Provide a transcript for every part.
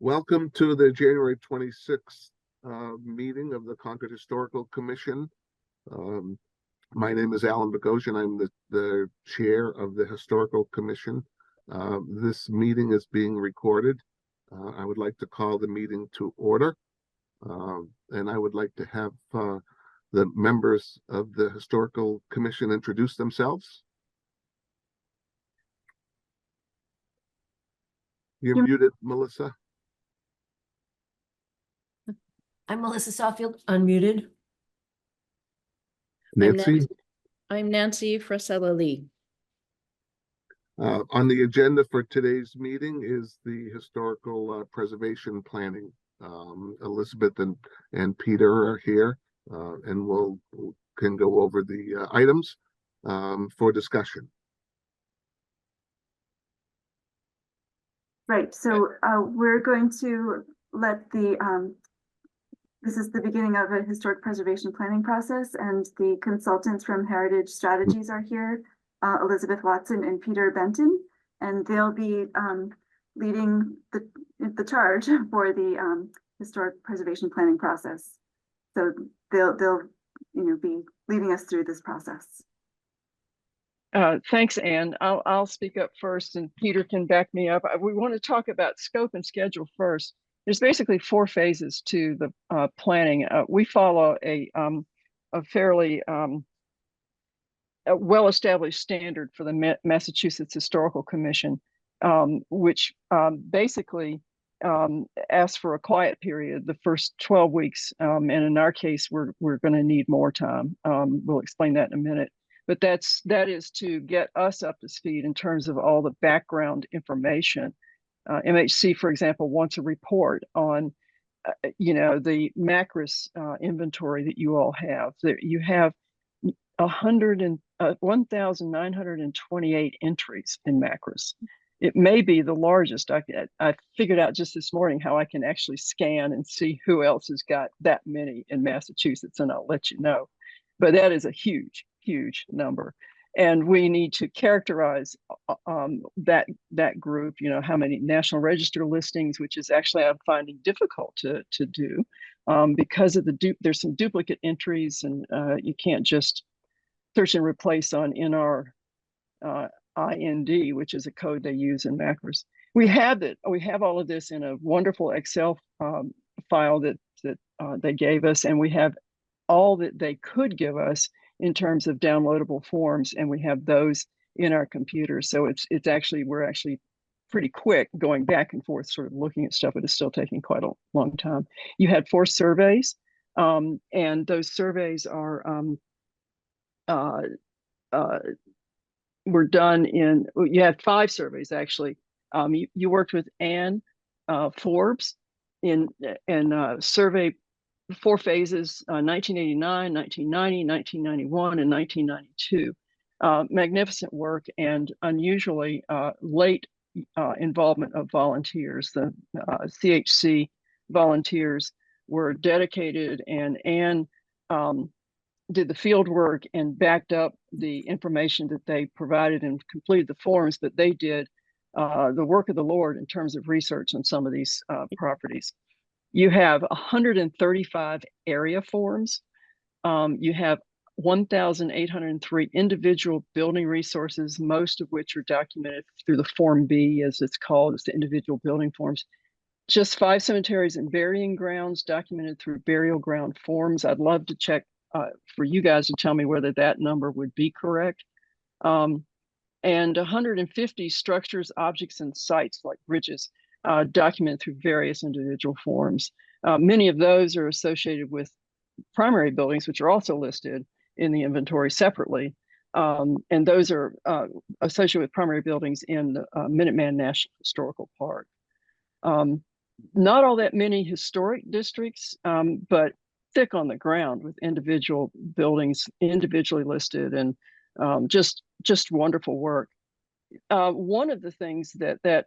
Welcome to the January 26th meeting of the Concord Historical Commission. Um, my name is Alan Bogosian. I'm the chair of the Historical Commission. This meeting is being recorded. I would like to call the meeting to order. And I would like to have the members of the Historical Commission introduce themselves. You're muted, Melissa. I'm Melissa Sawfield, unmuted. Nancy? I'm Nancy Frisella Lee. On the agenda for today's meeting is the historical preservation planning. Elizabeth and Peter are here, and we'll can go over the items for discussion. Right, so we're going to let this is the beginning of a historic preservation planning process, and the consultants from Heritage Strategies are here, Elizabeth Watson and Peter Benton, and they'll be leading the charge for the historic preservation planning process. So they'll be leading us through this process. Thanks, Anne. I'll speak up first and Peter can back me up. We want to talk about scope and schedule first. There's basically 4 phases to the planning. We follow a fairly well-established standard for the Massachusetts Historical Commission, which basically asks for a quiet period the first 12 weeks. And in our case, we're going to need more time. We'll explain that in a minute. But that is to get us up to speed in terms of all the background information. MHC, for example, wants a report on, the Macris inventory that you all have. That you have 1,928 entries in Macris. It may be the largest. I figured out just this morning how I can actually scan and see who else has got that many in Massachusetts, and I'll let you know. But that is a huge number. And we need to characterize that group, how many National Register listings, which is actually I'm finding difficult to do because of there's some duplicate entries, and you can't just search and replace on NR IND, which is a code they use in Macris. We have all of this in a wonderful Excel file that they gave us, and we have all that they could give us in terms of downloadable forms, and we have those in our computers. So we're actually pretty quick going back and forth, sort of looking at stuff, but it's still taking quite a long time. You had 4 surveys, and those surveys were done in. You had 5 surveys actually. You worked with Anne Forbes in survey 4 phases, 1989, 1990, 1991, and 1992. Magnificent work and unusually late involvement of volunteers. The CHC volunteers were dedicated, and Anne did the field work and backed up the information that they provided and completed the forms, but they did the work of the Lord in terms of research on some of these properties. You have 135 area forms. You have 1,803 individual building resources, most of which are documented through the Form B, as it's called. It's the individual building forms. Just 5 cemeteries and burying grounds documented through burial ground forms. I'd love to check for you guys to tell me whether that number would be correct. And 150 structures, objects, and sites like bridges documented through various individual forms. Many of those are associated with primary buildings, which are also listed in the inventory separately. And those are associated with primary buildings in the Minuteman National Historical Park. Not all that many historic districts, but thick on the ground with individual buildings individually listed, and just wonderful work. One of the things that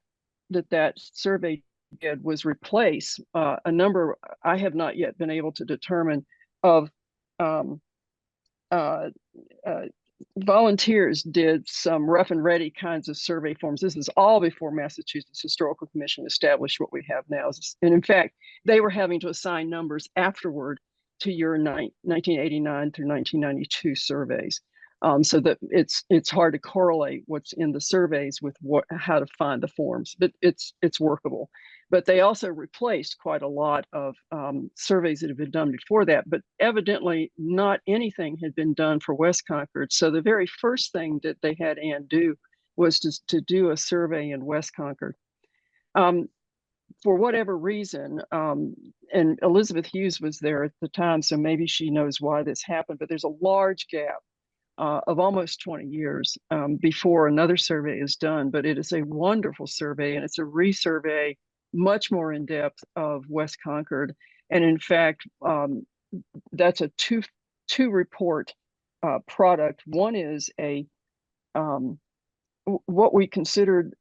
survey did was replace a number I have not yet been able to determine of volunteers did some rough and ready kinds of survey forms. This is all before Massachusetts Historical Commission established what we have now. And in fact, they were having to assign numbers afterward to your 1989 through 1992 surveys. So that it's hard to correlate what's in the surveys with how to find the forms, but it's workable. But they also replaced quite a lot of surveys that had been done before that, but evidently not anything had been done for West Concord. So the very first thing that they had Anne do was to do a survey in West Concord. For whatever reason, and Elizabeth Hughes was there at the time, so maybe she knows why this happened, but there's a large gap of almost 20 years before another survey is done. But it is a wonderful survey, and it's a resurvey, much more in depth, of West Concord. And in fact, that's a two report product. One is a what we considered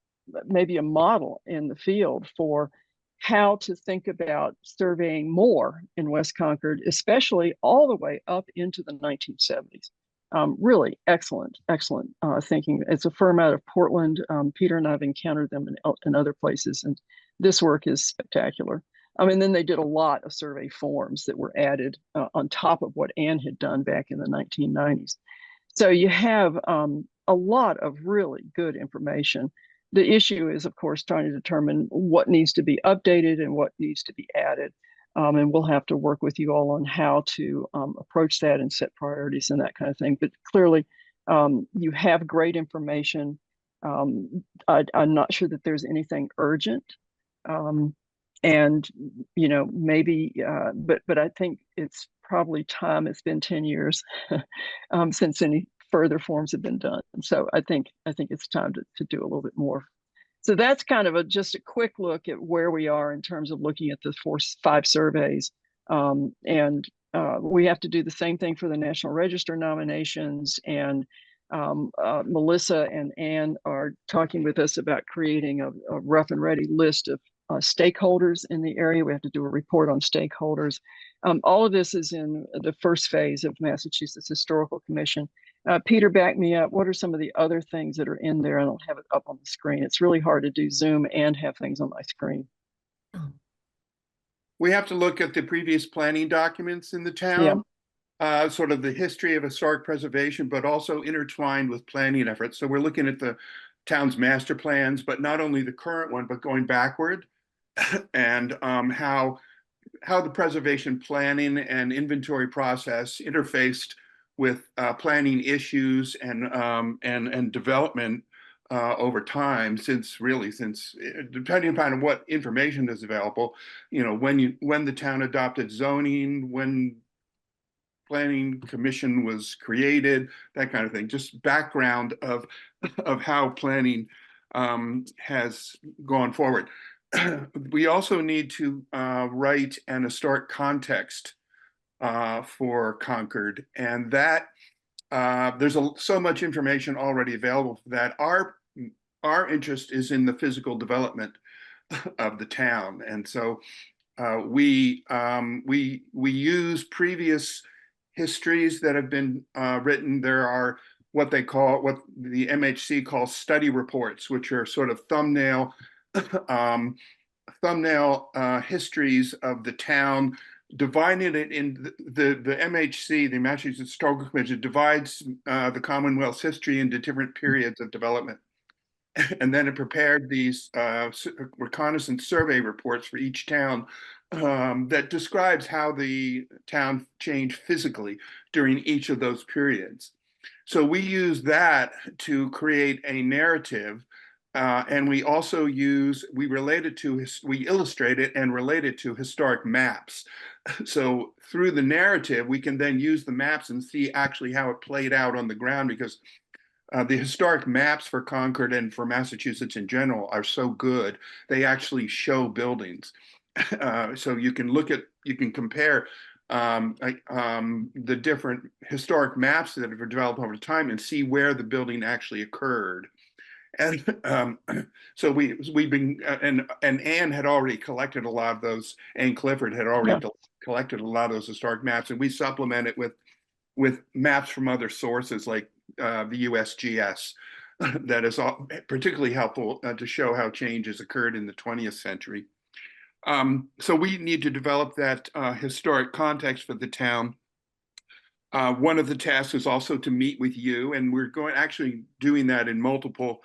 maybe a model in the field for how to think about surveying more in West Concord, especially all the way up into the 1970s. Really excellent thinking. It's a firm out of Portland. Peter and I have encountered them in other places, and this work is spectacular. And then they did a lot of survey forms that were added on top of what Anne had done back in the 1990s. So you have a lot of really good information. The issue is, of course, trying to determine what needs to be updated and what needs to be added. And we'll have to work with you all on how to approach that and set priorities and that kind of thing. But clearly, you have great information. I'm not sure that there's anything urgent. And, you know, maybe, but I think it's probably time. It's been 10 years since any further forms have been done. So I think it's time to do a little bit more. So that's kind of just a quick look at where we are in terms of looking at the 5 surveys. And we have to do the same thing for the National Register nominations. And Melissa and Anne are talking with us about creating a rough and ready list of stakeholders in the area. We have to do a report on stakeholders. All of this is in the first phase of Massachusetts Historical Commission. Peter, back me up. What are some of the other things that are in there? I don't have it up on the screen. It's really hard to do Zoom and have things on my screen. We have to look at the previous planning documents in the town, sort of the history of historic preservation, but also intertwined with planning efforts. So we're looking at the town's master plans, but not only the current one, but going backward, and how the preservation planning and inventory process interfaced with planning issues and development over time, since depending upon what information is available, you know, when the town adopted zoning, when planning commission was created, that kind of thing. Just background of how planning has gone forward. We also need to write an historic context for Concord, and that there's so much information already available for that. Our interest is in the physical development of the town, and so we use previous histories that have been written. There are what the MHC calls study reports, which are sort of thumbnail histories of the town, dividing it in the MHC, the Massachusetts Historical Commission, divides the Commonwealth's history into different periods of development. And then it prepared these reconnaissance survey reports for each town that describes how the town changed physically during each of those periods. So we use that to create a narrative, and we also we illustrate it and relate it to historic maps. So through the narrative, we can then use the maps and see actually how it played out on the ground, because the historic maps for Concord and for Massachusetts in general are so good. They actually show buildings. So you can compare the different historic maps that have developed over time and see where the building actually occurred. And so we've been, and Anne had already collected a lot of those. Anne Clifford had already collected a lot of those historic maps, and we supplement it with maps from other sources like the USGS. That is particularly helpful to show how change has occurred in the 20th century. So we need to develop that historic context for the town. One of the tasks is also to meet with you, and we're actually doing that in multiple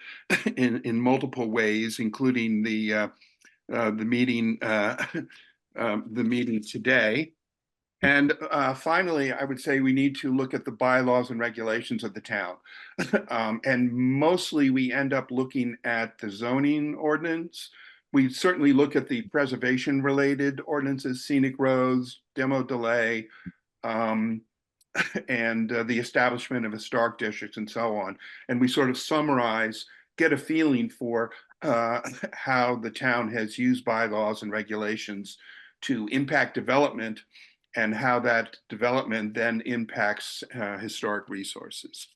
in multiple ways, including the meeting today. And finally, I would say we need to look at the bylaws and regulations of the town. And mostly we end up looking at the zoning ordinance. We certainly look at the preservation related ordinances, scenic roads, demo delay, and the establishment of historic districts and so on. And we sort of summarize, get a feeling for how the town has used bylaws and regulations to impact development and how that development then impacts historic resources.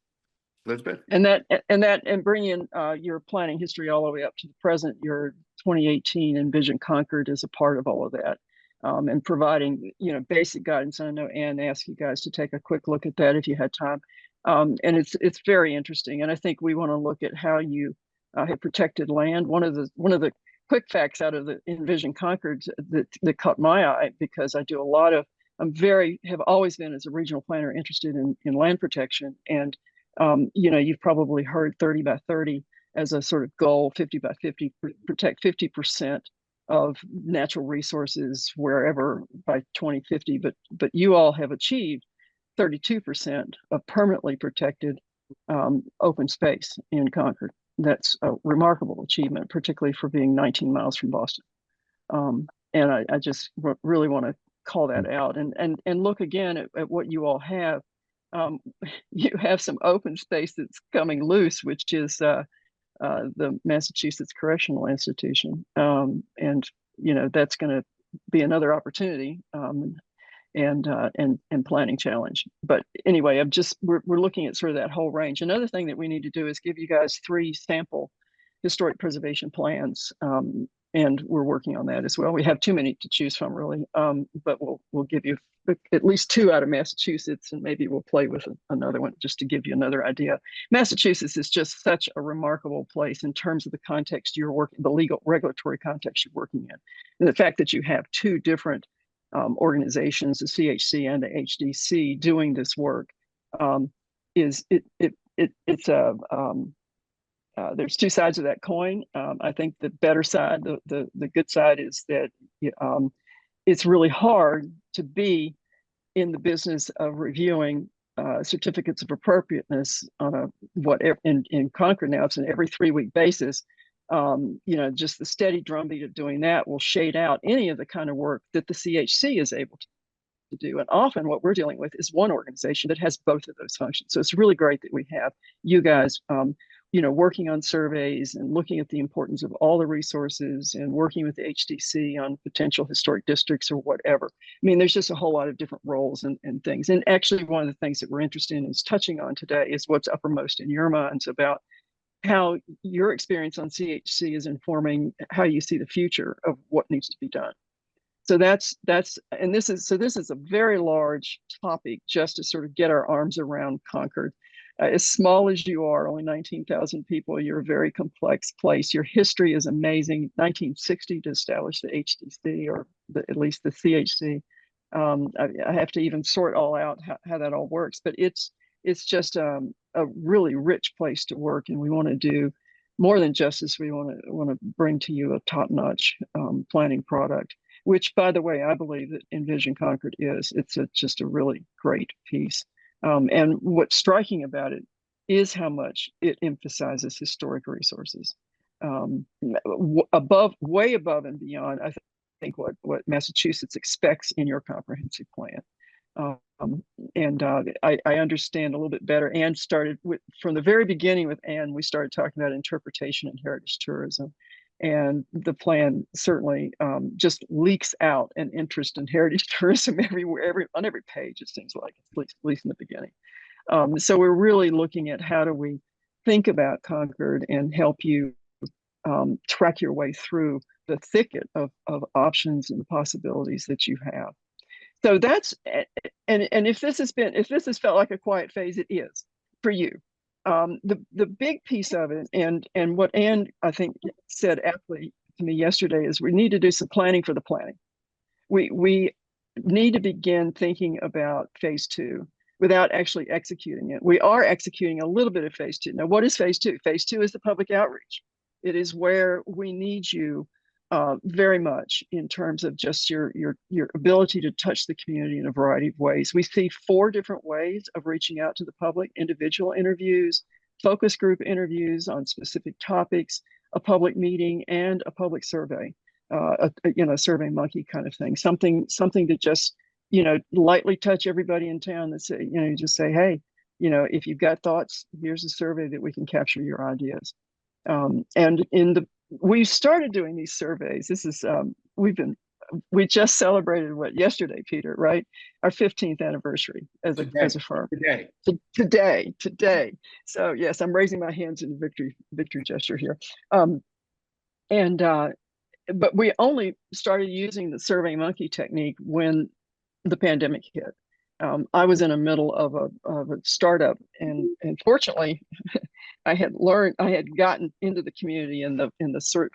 Elizabeth? And bringing your planning history all the way up to the present, your 2018 Envision Concord is a part of all of that. And providing, basic guidance. I know Anne asked you guys to take a quick look at that if you had time. And it's very interesting. And I think we want to look at how you have protected land. One of the quick facts out of the Envision Concord that caught my eye, because I do have always been, as a regional planner, interested in land protection. And you've probably heard 30 by 30 as a sort of goal, 50 by 50, protect 50% of natural resources wherever by 2050, but you all have achieved 32% of permanently protected open space in Concord. That's a remarkable achievement, particularly for being 19 miles from Boston. And I just really want to call that out and look again at what you all have. You have some open space that's coming loose, which is the Massachusetts Correctional Institution. And that's going to be another opportunity and planning challenge. But anyway, we're looking at sort of that whole range. Another thing that we need to do is give you guys 3 sample historic preservation plans. And we're working on that as well. We have too many to choose from, really, but we'll give you at least 2 out of Massachusetts, and maybe we'll play with another one just to give you another idea. Massachusetts is just such a remarkable place in terms of the context you're working, the legal regulatory context you're working in, and the fact that you have 2 different organizations, the CHC and the HDC, doing this work. There's 2 sides of that coin. I think the better side, the good side, is that it's really hard to be in the business of reviewing certificates of appropriateness on in Concord now. It's an every 3-week basis. Just the steady drumbeat of doing that will shade out any of the kind of work that the CHC is able to do. And often what we're dealing with is one organization that has both of those functions. So it's really great that we have you guys working on surveys and looking at the importance of all the resources and working with the HDC on potential historic districts or whatever. I mean, there's just a whole lot of different roles and things. And actually, one of the things that we're interested in is touching on today is what's uppermost in your minds about how your experience on CHC is informing how you see the future of what needs to be done. So this is a very large topic just to sort of get our arms around Concord. As small as you are, only 19,000 people, you're a very complex place. Your history is amazing. 1960 to establish the HDC, or at least the CHC. I have to even sort all out how that all works, but it's just a really rich place to work, and we want to do more than justice. We want to bring to you a top-notch planning product, which, by the way, I believe that Envision Concord is. It's just a really great piece. And what's striking about it is how much it emphasizes historic resources, way above and beyond, I think, what Massachusetts expects in your comprehensive plan. I understand a little bit better. Anne started from the very beginning with Anne, we started talking about interpretation and heritage tourism. And the plan certainly just leaks out an interest in heritage tourism everywhere, on every page, it seems like, at least in the beginning. So we're really looking at how do we think about Concord and help you track your way through the thicket of options and possibilities that you have. So that's, and if this has felt like a quiet phase, it is for you. the big piece of it, and what Ann, I think, said aptly to me yesterday, is we need to do some planning for the planning. We need to begin thinking about phase 2 without actually executing it. We are executing a little bit of phase 2. Now, what is phase 2? Phase 2 is the public outreach. It is where we need you very much in terms of just your ability to touch the community in a variety of ways. We see 4 different ways of reaching out to the public: individual interviews, focus group interviews on specific topics, a public meeting, and a public survey. Survey monkey kind of thing, something to just, lightly touch everybody in town that say, just say, hey, if you've got thoughts, here's a survey that we can capture your ideas. And we started doing these surveys. This is, we just celebrated yesterday, Peter, right? Our 15th anniversary as a firm. Today. So yes, I'm raising my hands in victory gesture here. But we only started using the SurveyMonkey technique when the pandemic hit. I was in the middle of a startup, and fortunately, I had gotten into the community in the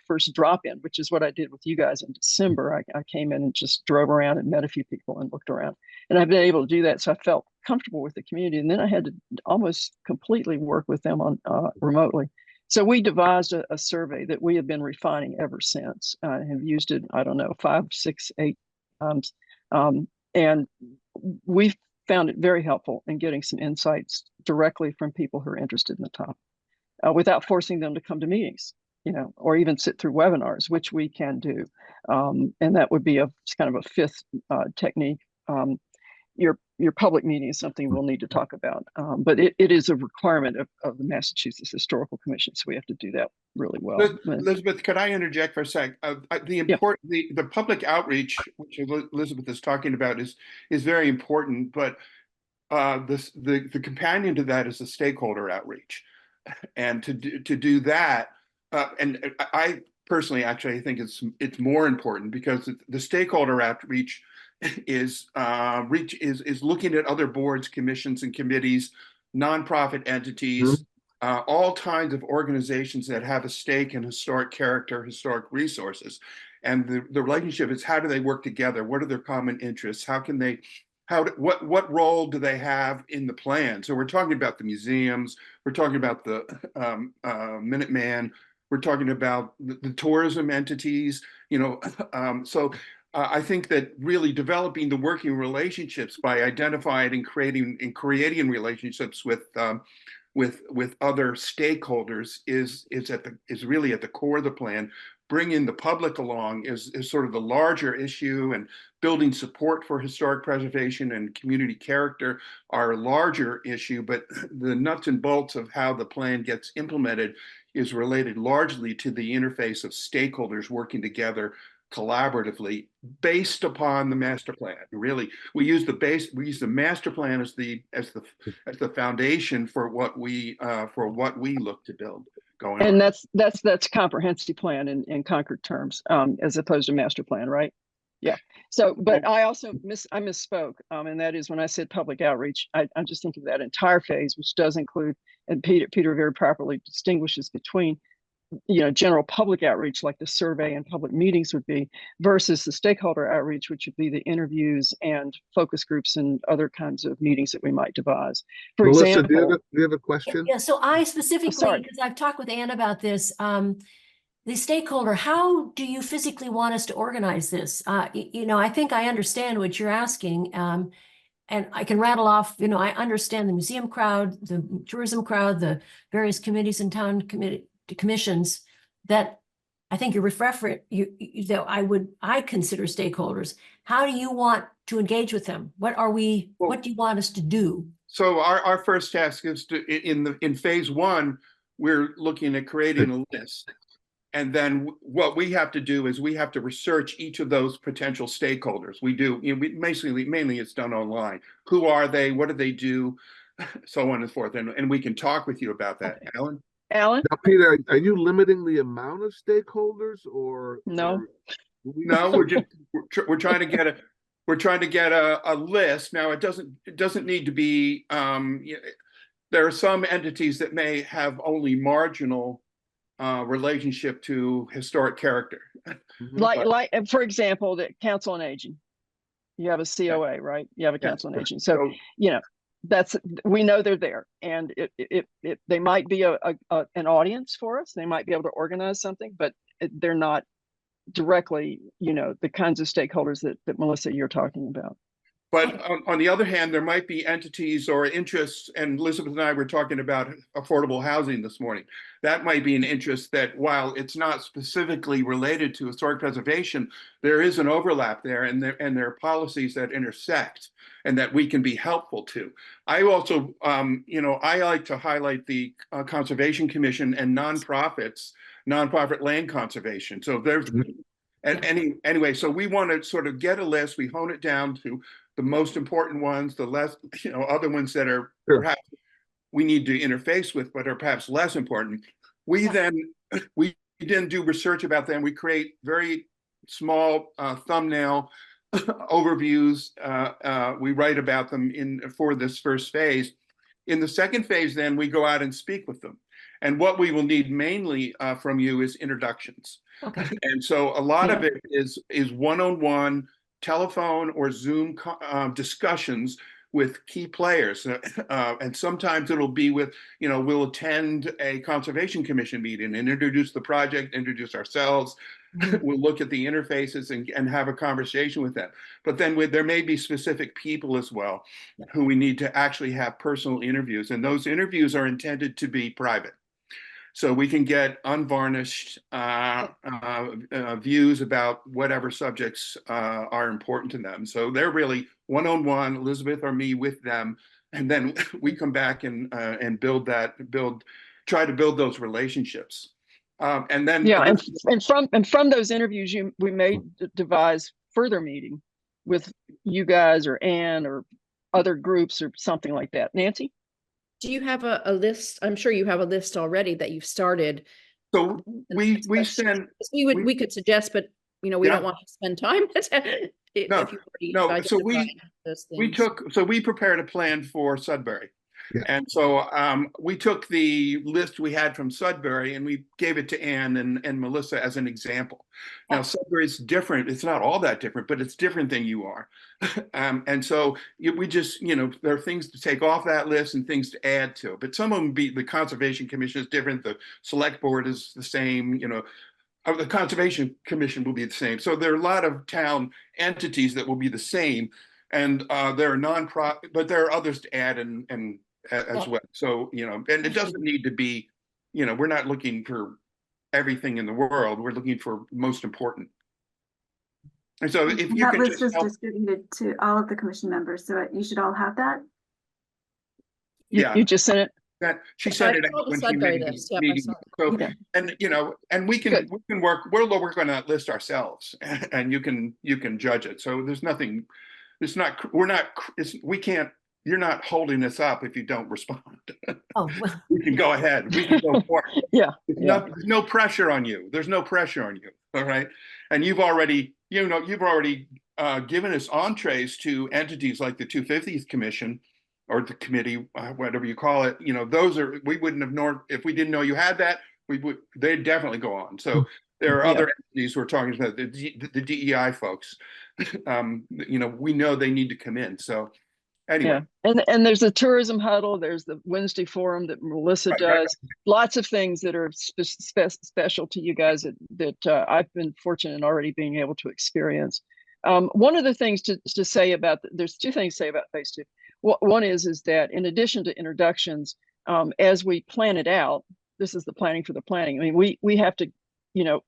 first drop-in, which is what I did with you guys in December. I came in and just drove around and met a few people and looked around, and I've been able to do that. So I felt comfortable with the community, and then I had to almost completely work with them on remotely. So we devised a survey that we have been refining ever since. Have used it, I don't know, 5, 6, 8 times. And we've found it very helpful in getting some insights directly from people who are interested in the topic, without forcing them to come to meetings, or even sit through webinars, which we can do. And that would be kind of a 5th technique. Your public meeting is something we'll need to talk about, but it is a requirement of the Massachusetts Historical Commission, so we have to do that really well. Elizabeth, could I interject for a sec? The public outreach, which Elizabeth is talking about, is very important, but the companion to that is the stakeholder outreach, and to do that, and I personally actually think it's more important, because the stakeholder outreach is looking at other boards, commissions, and committees, nonprofit entities, all kinds of organizations that have a stake in historic character, historic resources. And the relationship is, how do they work together? What are their common interests? What role do they have in the plan? So we're talking about the museums, we're talking about the Minuteman, we're talking about the tourism entities, so I think that really developing the working relationships by identifying and creating relationships with other stakeholders is really at the core of the plan. Bringing the public along is sort of the larger issue, and building support for historic preservation and community character are a larger issue, but the nuts and bolts of how the plan gets implemented is related largely to the interface of stakeholders working together collaboratively based upon the master plan. Really, we use the master plan as the foundation for what we look to build going on. And that's comprehensive plan in Concord terms, as opposed to master plan, right? Yeah. So, but I also misspoke, and that is when I said public outreach, I'm just thinking of that entire phase, which does include, and Peter very properly distinguishes between, general public outreach like the survey and public meetings would be, versus the stakeholder outreach, which would be the interviews and focus groups and other kinds of meetings that we might devise. For Melissa, example, do you have a question? Yeah, so I specifically, sorry. because I've talked with Ann about this, the stakeholder, how do you physically want us to organize this? I think I understand what you're asking. And I can rattle off, I understand the museum crowd, the tourism crowd, the various committees and town commissions that I think I consider stakeholders. How do you want to engage with them? What do you want us to do? So our first task is in phase 1, we're looking at creating a list. And then what we have to do is we have to research each of those potential stakeholders. We do, mainly it's done online. Who are they? What do they do? So on and so forth. And we can talk with you about that. Okay. Alan? Now, Peter, are you limiting the amount of stakeholders, or No? No, we're trying to get a list. Now, it doesn't need to be there are some entities that may have only marginal relationship to historic character. Mhm. Like, for example, the Council on Aging. You have a COA, right? You have a Yeah. Council on Aging. So, we know they're there, and they might be an audience for us. They might be able to organize something, but they're not directly, the kinds of stakeholders that Melissa, you're talking about. But on the other hand, there might be entities or interests, and Elizabeth and I were talking about affordable housing this morning. That might be an interest that, while it's not specifically related to historic preservation, there is an overlap there, and there are policies that intersect and that we can be helpful to. I also, I like to highlight the Conservation Commission and nonprofit land conservation. So there's, and anyway, so we want to sort of get a list, we hone it down to the most important ones, the less, other ones that are Sure. perhaps we need to interface with, but are perhaps less important. We then do research about them. We create very small thumbnail overviews. We write about them for this first phase. In the second phase, then we go out and speak with them. And what we will need mainly from you is introductions. Okay. And so a lot of it is one-on-one telephone or Zoom discussions with key players. And sometimes it'll be with, we'll attend a Conservation Commission meeting and introduce the project, introduce ourselves. We'll look at the interfaces and have a conversation with them. But then there may be specific people as well who we need to actually have personal interviews. And those interviews are intended to be private. So we can get unvarnished views about whatever subjects are important to them. So they're really one-on-one, Elizabeth or me with them, and then we come back and try to build those relationships. And then and from those interviews, we may devise further meeting with you guys or Anne or other groups or something like that. Nancy? Do you have a list? I'm sure you have a list already that you've started. So we could suggest, but we don't want to spend time. So we prepared a plan for Sudbury. Yeah. And so we took the list we had from Sudbury and we gave it to Anne and Melissa as an example. Now, Sudbury's different. It's not all that different, but it's different than you are. And so we just, there are things to take off that list and things to add to. But some of them the Conservation Commission is different. The Select Board is the same, the Conservation Commission will be the same. So there are a lot of town entities that will be the same. And there are nonprofit, but there are others to add and as well. So, and it doesn't need to be, we're not looking for everything in the world. We're looking for most important. And so if you that can list just is distributed to all of the commission members, so you should all have that. You just sent it. That she sent it out when she made the meeting. So, and we can work. We're going to list ourselves, and you can judge it. So there's nothing. It's not. We're not. We can't. You're not holding us up if you don't respond. Oh, well. We can go ahead. We can go forward. There's no pressure on you. There's no pressure on you. All right. And you've already given us entrees to entities like the 250th Commission or the committee, whatever you call it. Those are, we wouldn't have known if we didn't know you had that. They'd definitely go on. So there are other entities we're talking about, the DEI folks. We know they need to come in. So anyway. And there's the tourism huddle. There's the Wednesday forum that Melissa does. Lots of things that are special to you guys that I've been fortunate in already being able to experience. One of the things to say about, there's two things to say about phase two. One is that in addition to introductions, as we plan it out, this is the planning for the planning. I mean, we have to,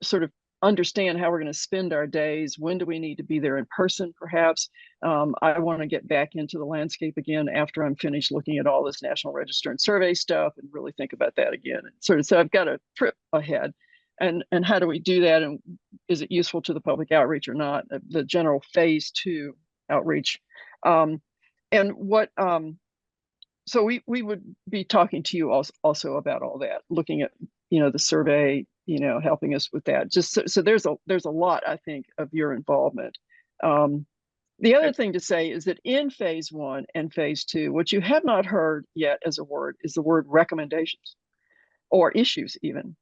sort of understand how we're going to spend our days. When do we need to be there in person, perhaps? I want to get back into the landscape again after I'm finished looking at all this National Register and Survey stuff and really think about that again. So I've got a trip ahead. And how do we do that? And is it useful to the public outreach or not? The general phase two outreach. And what, so we would be talking to you also about all that, looking at, the survey, helping us with that. Just so there's a lot, I think, of your involvement. The other thing to say is that in phase 1 and phase 2, what you have not heard yet as a word is the word recommendations or issues even,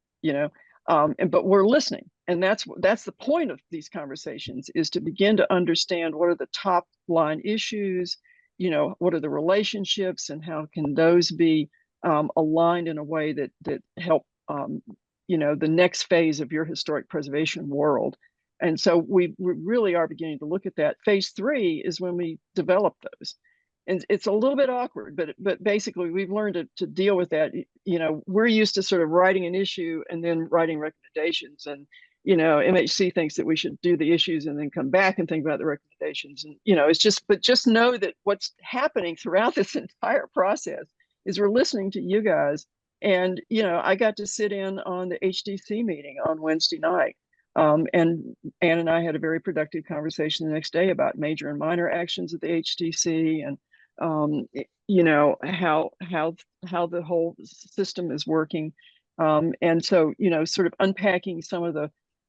but we're listening. And that's the point of these conversations, is to begin to understand what are the top line issues, what are the relationships and how can those be aligned in a way that help, the next phase of your historic preservation world. And so we really are beginning to look at that. Phase 3 is when we develop those. And it's a little bit awkward, but basically we've learned to deal with that. We're used to sort of writing an issue and then writing recommendations. And, MHC thinks that we should do the issues and then come back and think about the recommendations. And, but just know that what's happening throughout this entire process is we're listening to you guys. And, I got to sit in on the HDC meeting on Wednesday night. And Ann and I had a very productive conversation the next day about major and minor actions at the HDC and, how the whole system is working. And so, sort of unpacking some of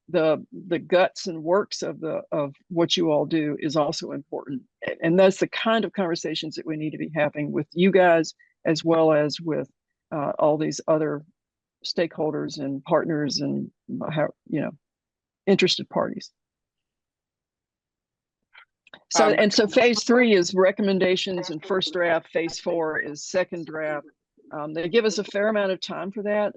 the guts and works of what you all do is also important. And that's the kind of conversations that we need to be having with you guys, as well as with all these other stakeholders and partners and interested parties. So phase 3 is recommendations and first draft. Phase 4 is second draft. They give us a fair amount of time for that.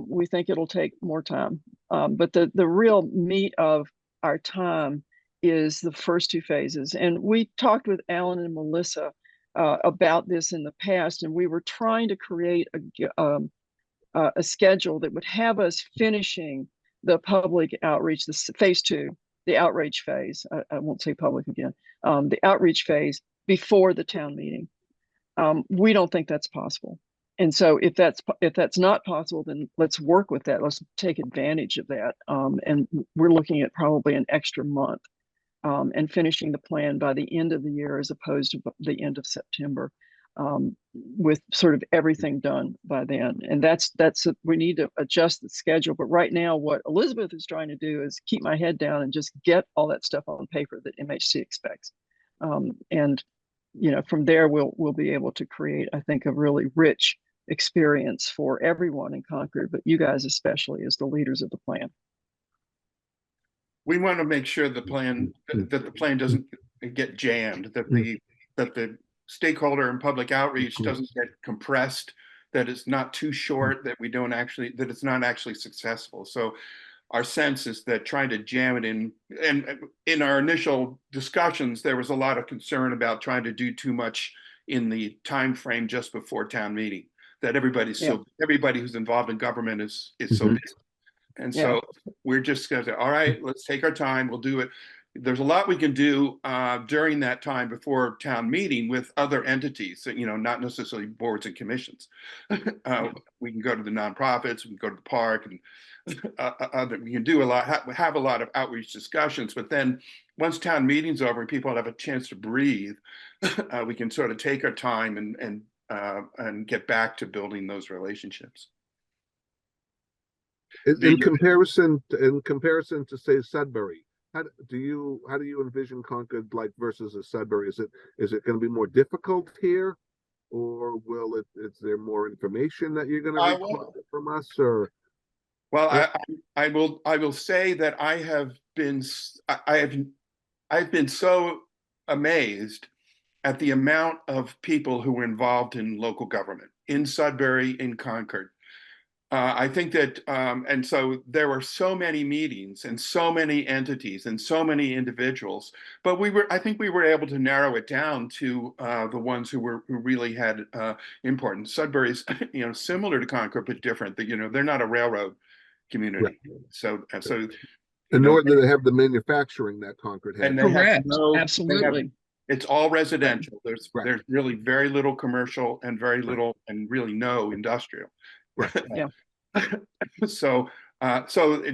We think it'll take more time, but the real meat of our time is the first 2 phases. And we talked with Alan and Melissa about this in the past, and we were trying to create a schedule that would have us finishing the public outreach, the phase 2, the outreach phase. I won't say public again. The outreach phase before the town meeting. We don't think that's possible. And so if that's not possible, then let's work with that. Let's take advantage of that. And we're looking at probably an extra month and finishing the plan by the end of the year, as opposed to the end of September, with sort of everything done by then. And we need to adjust the schedule. But right now, what Elizabeth is trying to do is keep my head down and just get all that stuff on paper that MHC expects. And from there, we'll be able to create, I think, a really rich experience for everyone in Concord, but you guys especially as the leaders of the plan. We want to make sure that the plan doesn't get jammed, that the stakeholder and public outreach doesn't get compressed, that it's not too short, that it's not actually successful. So our sense is that trying to jam it in, and in our initial discussions, there was a lot of concern about trying to do too much in the time frame just before town meeting, that everybody who's involved in government is so busy. And so we're just going to say, all right, let's take our time. We'll do it. There's a lot we can do during that time before town meeting with other entities, not necessarily boards and commissions. We can go to the nonprofits, we can go to the park, and we can do a lot, have a lot of outreach discussions. But then once town meeting's over and people have a chance to breathe, we can sort of take our time and get back to building those relationships. In comparison to say Sudbury, how do you envision Concord versus a Sudbury? Is it going to be more difficult here, or is there more information that you're going to require from us? Or well, I will say that I've been so amazed at the amount of people who were involved in local government in Sudbury, in Concord. I think that, and so there were so many meetings and so many entities and so many individuals, but I think we were able to narrow it down to the ones who really had importance. Sudbury's, similar to Concord, but different. They're not a railroad community. Right. And nor do they have the manufacturing that Concord had. Correct. Absolutely. It's all residential. There's really very little commercial and very little and really no industrial. Right. Yeah. So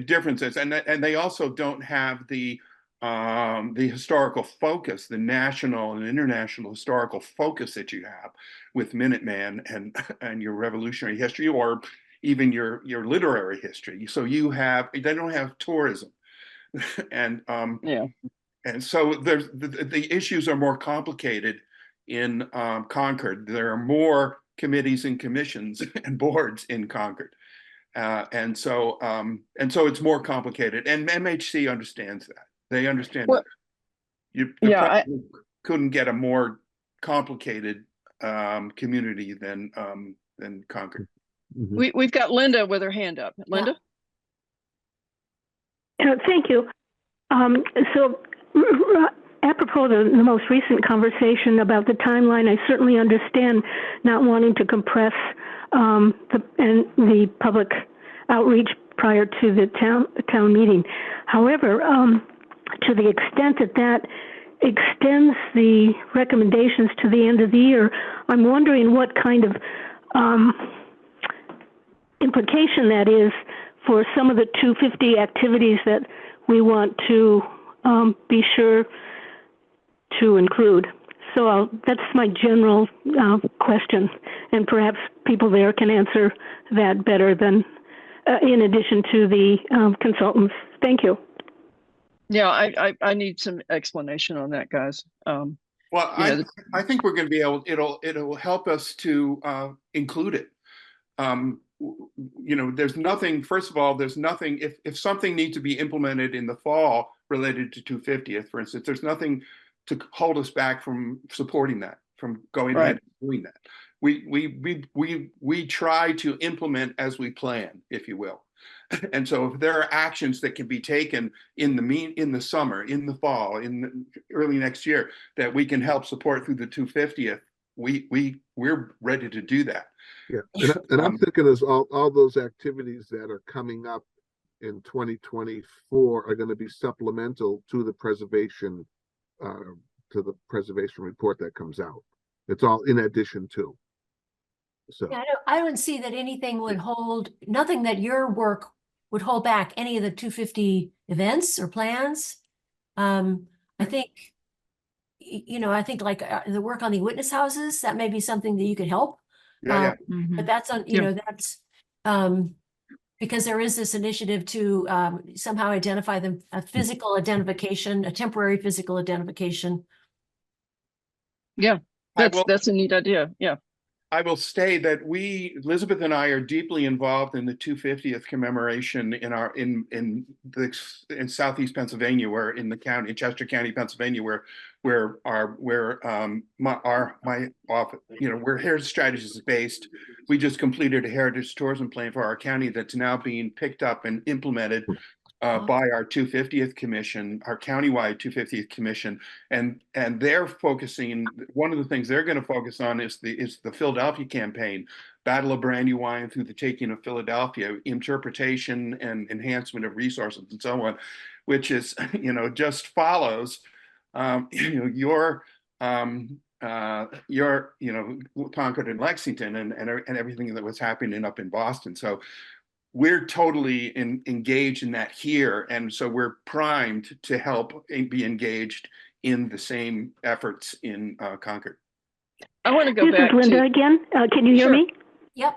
differences, and they also don't have the historical focus, the national and international historical focus that you have with Minuteman and your revolutionary history, or even your literary history. So they don't have tourism, and And so there's the issues are more complicated in Concord. There are more committees and commissions and boards in Concord. And so it's more complicated, and MHC understands that. They understand Well, that. You yeah, probably couldn't get a more complicated community than Concord. Mhm. we've got Linda with her hand up. Linda? Thank you. So, apropos the most recent conversation about the timeline, I certainly understand not wanting to compress the public outreach prior to the town meeting. However, to the extent that extends the recommendations to the end of the year, I'm wondering what kind of implication that is for some of the 250 activities that we want to be sure to include. So that's my general question, and perhaps people there can answer that better than in addition to the consultants. Thank you. Yeah, I need some explanation on that, guys. Well, Yeah, I think we're going to be able. It'll help us to include it. There's nothing. First of all, there's nothing. If something needs to be implemented in the fall related to 250th, for instance, there's nothing to hold us back from supporting that, from going ahead and doing that. We try to implement as we plan, if you will. And so if there are actions that can be taken in the summer, in the fall, in the early next year, that we can help support through the 250th, we're ready to do that. Yeah, and I'm thinking as all those activities that are coming up in 2024 are going to be supplemental to the preservation report that comes out. It's all in addition to. So Yeah, I don't see that anything would hold, nothing that your work would hold back any of the 250 events or plans. I think, I think like the work on the witness houses, that may be something that you could help. Yeah. But that's on, that's because there is this initiative to somehow identify them, a physical identification, a temporary physical identification. Yeah, that's a neat idea. Yeah. I will say that Elizabeth and I, are deeply involved in the 250th commemoration in Southeast Pennsylvania, where in Chester County, Pennsylvania, where my office, where Heritage Strategies is based. We just completed a heritage tourism plan for our county that's now being picked up and implemented by our 250th commission, our countywide 250th commission, and they're focusing. One of the things they're going to focus on is the Philadelphia campaign, Battle of Brandywine through the taking of Philadelphia, interpretation and enhancement of resources and so on, which is just follows your Concord and Lexington and everything that was happening up in Boston. So we're totally engaged in that here. And so we're primed to help be engaged in the same efforts in Concord. I want to go This back is Linda to again. Can you hear me? Yep.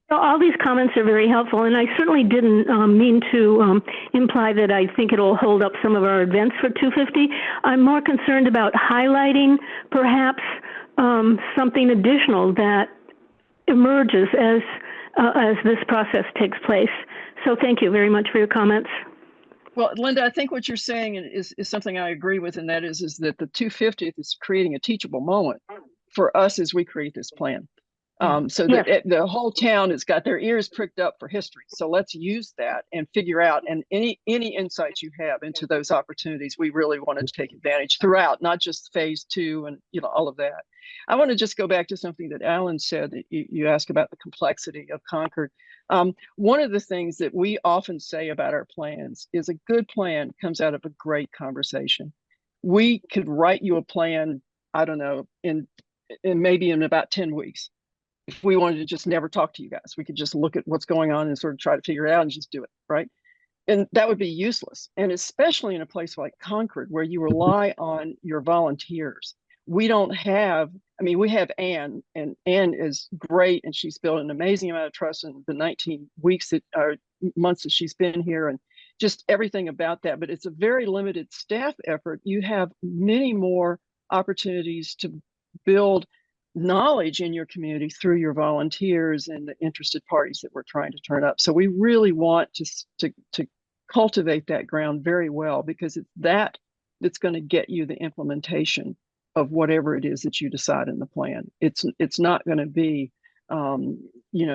So all these comments are very helpful, and I certainly didn't mean to imply that I think it'll hold up some of our events for 250. I'm more concerned about highlighting perhaps something additional that emerges as this process takes place. So thank you very much for your comments. Well, Linda, I think what you're saying is something I agree with, and that is that the 250th is creating a teachable moment for us as we create this plan. So that the whole town has got their ears pricked up for history. So let's use that and figure out, and any insights you have into those opportunities, we really wanted to take advantage throughout, not just phase 2 and all of that. I want to just go back to something that Alan said, that you asked about the complexity of Concord. One of the things that we often say about our plans is a good plan comes out of a great conversation. We could write you a plan, I don't know, in maybe in about 10 weeks. If we wanted to just never talk to you guys, we could just look at what's going on and sort of try to figure it out and just do it, right? And that would be useless. And especially in a place like Concord, where you rely on your volunteers. We don't have, we have Anne, and Anne is great, and she's built an amazing amount of trust in the 19 weeks months that she's been here. just everything about that. But it's a very limited staff effort. You have many more opportunities to build knowledge in your community through your volunteers and the interested parties that we're trying to turn up. So we really want to cultivate that ground very well, because it's that's going to get you the implementation of whatever it is that you decide in the plan. It's not going to be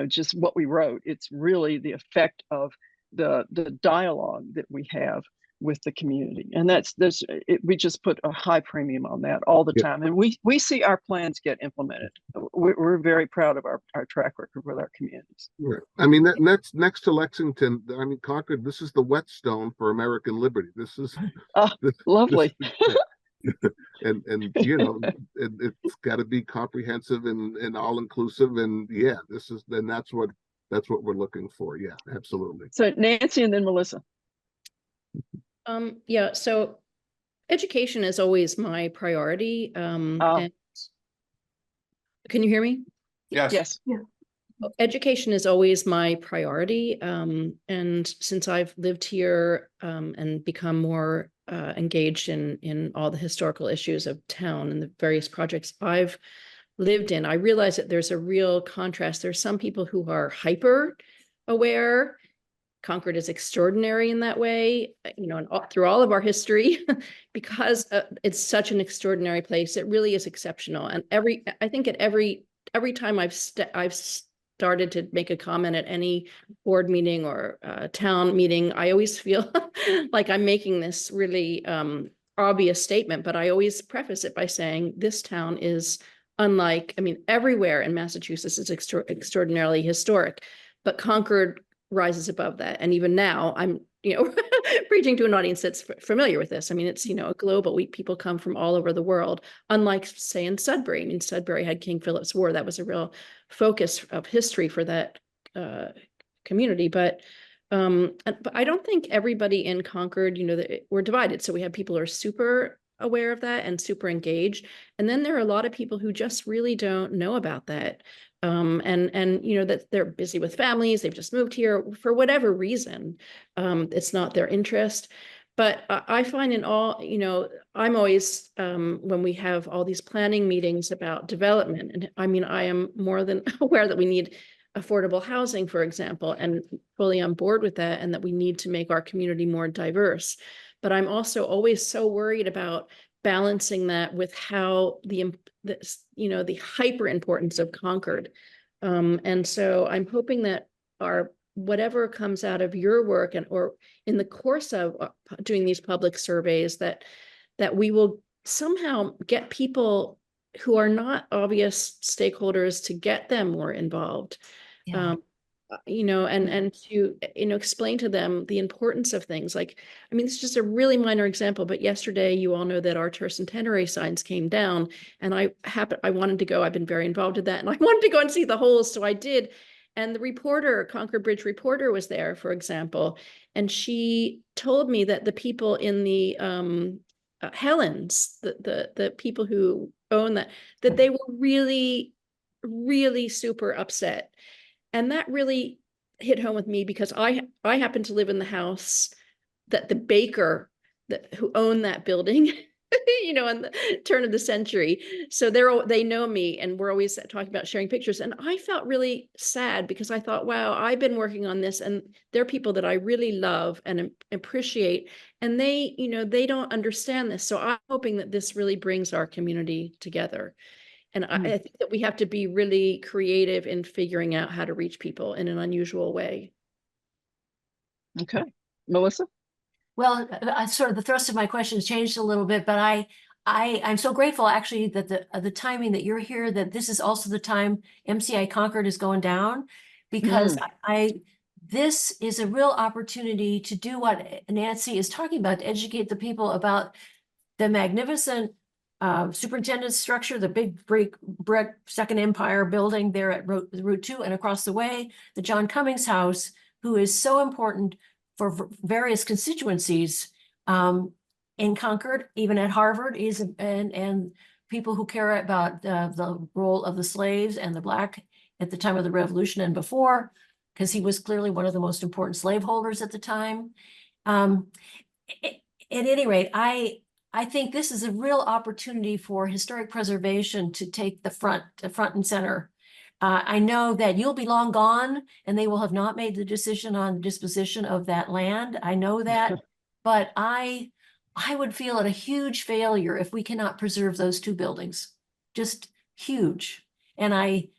just what we wrote. It's really the effect of the dialogue that we have with the community, and we just put a high premium on that all the time, and we see our plans get implemented. We're very proud of our track record with our communities. Right. I mean, next to Lexington, I mean, Concord, this is the whetstone for American liberty. This is lovely. and it's got to be comprehensive and all inclusive, and that's what we're looking for. Yeah, absolutely. So Nancy and then Melissa. Yeah, so education is always my priority. And can you hear me? Yes. Education is always my priority. And since I've lived here and become more engaged in all the historical issues of town and the various projects I've lived in, I realize that there's a real contrast. There's some people who are hyper aware. Concord is extraordinary in that way, and through all of our history, because it's such an extraordinary place. It really is exceptional. And I think at every time I've started to make a comment at any board meeting or town meeting, I always feel like I'm making this really obvious statement, but I always preface it by saying this town is unlike, everywhere in Massachusetts is extraordinarily historic, but Concord rises above that. And even now I'm, preaching to an audience that's familiar with this. It's, a global, people come from all over the world, unlike say in Sudbury. Sudbury had King Philip's War. That was a real focus of history for that community. But I don't think everybody in Concord, we're divided. So we have people who are super aware of that and super engaged. And then there are a lot of people who just really don't know about that. That they're busy with families, they've just moved here for whatever reason. It's not their interest. But I find in all, I'm always, when we have all these planning meetings about development, and I am more than aware that we need affordable housing, for example, and fully on board with that, and that we need to make our community more diverse. But I'm also always so worried about balancing that with how the hyper importance of Concord. And so I'm hoping that whatever comes out of your work or in the course of doing these public surveys, that we will somehow get people who are not obvious stakeholders to get them more involved. Yeah. And to, explain to them the importance of things like, this is just a really minor example, but yesterday, you all know that our tercentenary signs came down, and I wanted to go, I've been very involved in that, and I wanted to go and see the holes. So I did. And the Concord Bridge reporter was there, for example, and she told me that the people in the Helens, the people who own that they were really, really super upset. And that really hit home with me, because I happen to live in the house that the baker who owned that building, in the turn of the century. So they know me, and we're always talking about sharing pictures. And I felt really sad, because I thought, wow, I've been working on this, and they're people that I really love and appreciate. And they don't understand this. So I'm hoping that this really brings our community together. And I think that we have to be really creative in figuring out how to reach people in an unusual way. Okay. Melissa? Well, sort of the thrust of my questions changed a little bit, but I'm so grateful actually that the timing that you're here, that this is also the time MCI Concord is going down, because this is a real opportunity to do what Nancy is talking about, to educate the people about the magnificent superintendent structure, the big brick Second Empire building there at Route 2 and across the way, the John Cummings House, who is so important for various constituencies in Concord, even at Harvard, and people who care about the role of the slaves and the Black at the time of the Revolution and before, because he was clearly one of the most important slaveholders at the time. At any rate, I think this is a real opportunity for historic preservation to take the front and center. I know that you'll be long gone and they will have not made the decision on the disposition of that land. I know that, but I would feel it a huge failure if we cannot preserve those two buildings. Just huge. And I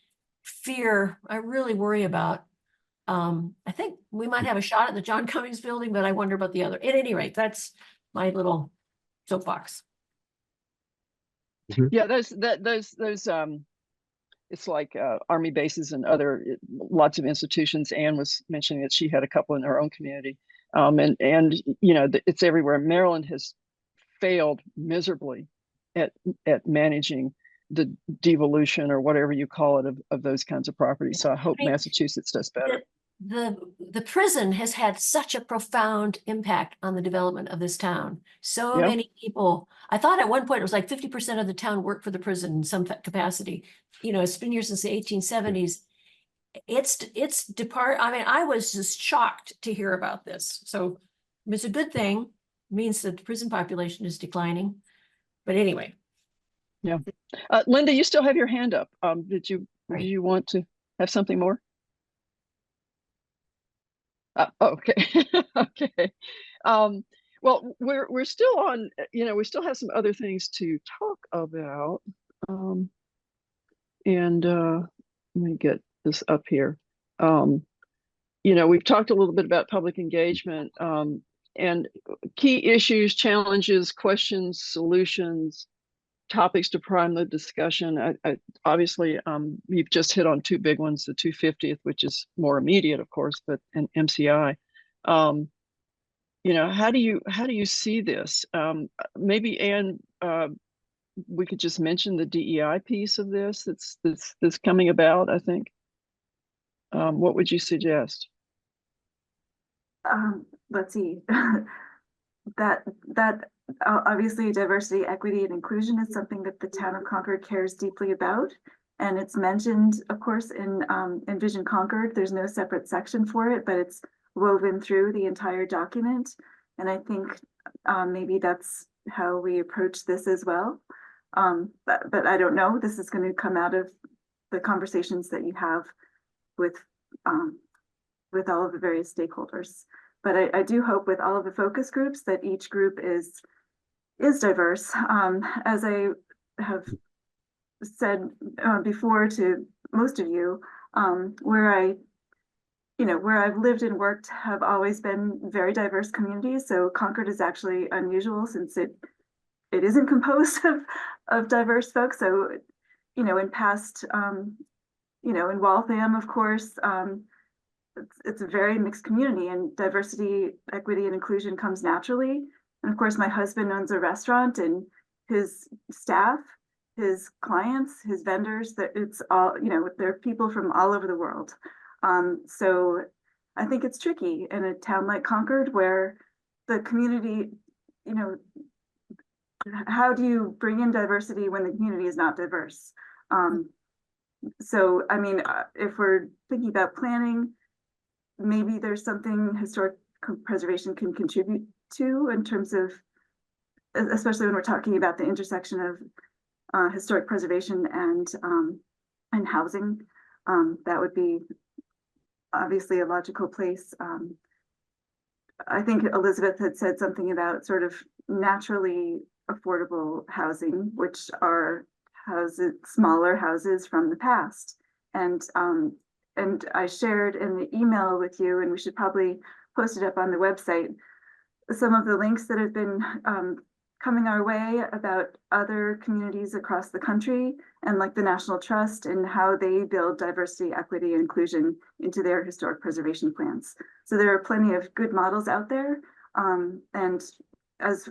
really worry about, I think we might have a shot at the John Cummings building, but I wonder about the other. At any rate, that's my little soapbox. Yeah, those it's like army bases and other lots of institutions. Anne was mentioning that she had a couple in her own community, and you know it's everywhere. Maryland has failed miserably at managing the devolution or whatever you call it of those kinds of properties. So I hope Massachusetts does better. The prison has had such a profound impact on the development of this town. So Yeah. many people, I thought at one point it was like 50% of the town worked for the prison in some capacity. You know, it's been here since the 1870s. I mean, I was just shocked to hear about this. So it's a good thing. It means that the prison population is declining. But anyway. Yeah. Linda, you still have your hand up. Did you want to have something more? Okay. Okay. Well, we're still on, you know, we still have some other things to talk about. Let me get this up here. You know, we've talked a little bit about public engagement, and key issues, challenges, questions, solutions, topics to prime the discussion. Obviously, you've just hit on two big ones, the 250th, which is more immediate, of course, but and MCI. You know, how do you see this? Maybe, Anne, we could just mention the DEI piece of this that's coming about, I think. What would you suggest? Let's see. that obviously diversity, equity, and inclusion is something that the town of Concord cares deeply about. And it's mentioned, of course, in Vision Concord. There's no separate section for it, but it's woven through the entire document. And I think maybe that's how we approach this as well. But I don't know. This is going to come out of the conversations that you have with all of the various stakeholders. But I do hope with all of the focus groups that each group is diverse. As I have said before to most of you, where I've lived and worked have always been very diverse communities. So Concord is actually unusual since it isn't composed of diverse folks. So, you know, in past, you know, in Waltham, of course, it's a very mixed community, and diversity, equity, and inclusion comes naturally. And of course, my husband owns a restaurant, and his staff, his clients, his vendors, that it's all, you know, they're people from all over the world. So I think it's tricky in a town like Concord where the community, you know, how do you bring in diversity when the community is not diverse? So, I mean, if we're thinking about planning, maybe there's something historic preservation can contribute to in terms of, especially when we're talking about the intersection of historic preservation and housing. That would be obviously a logical place. I think Elizabeth had said something about sort of naturally affordable housing, which are smaller houses from the past. And I shared in the email with you, and we should probably post it up on the website, some of the links that have been coming our way about other communities across the country, and like the National Trust and how they build diversity, equity, and inclusion into their historic preservation plans. So there are plenty of good models out there. And as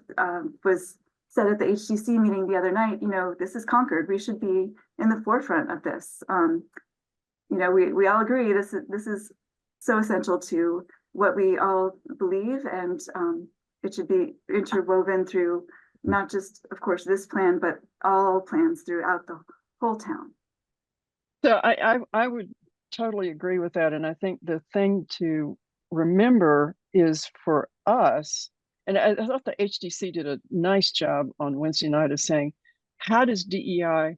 was said at the HTC meeting the other night, you know, this is Concord. We should be in the forefront of this. You know, we all agree this is so essential to what we all believe, and it should be interwoven through not just, of course, this plan, but all plans throughout the whole town. So I would totally agree with that. And I think the thing to remember is for us, and I thought the HDC did a nice job on Wednesday night of saying, how does DEI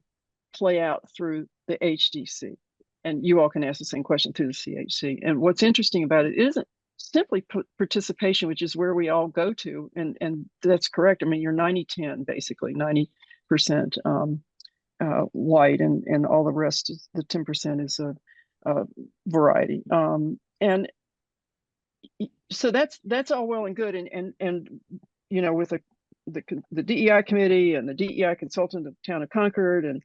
play out through the HDC? And you all can ask the same question through the CHC. And what's interesting about it isn't simply participation, which is where we all go to. And that's correct. I mean, you're 90-10, basically 90% white, and all the rest is the 10% is a variety. And so that's all well and good. And you know, with the DEI committee and the DEI consultant of the town of Concord, and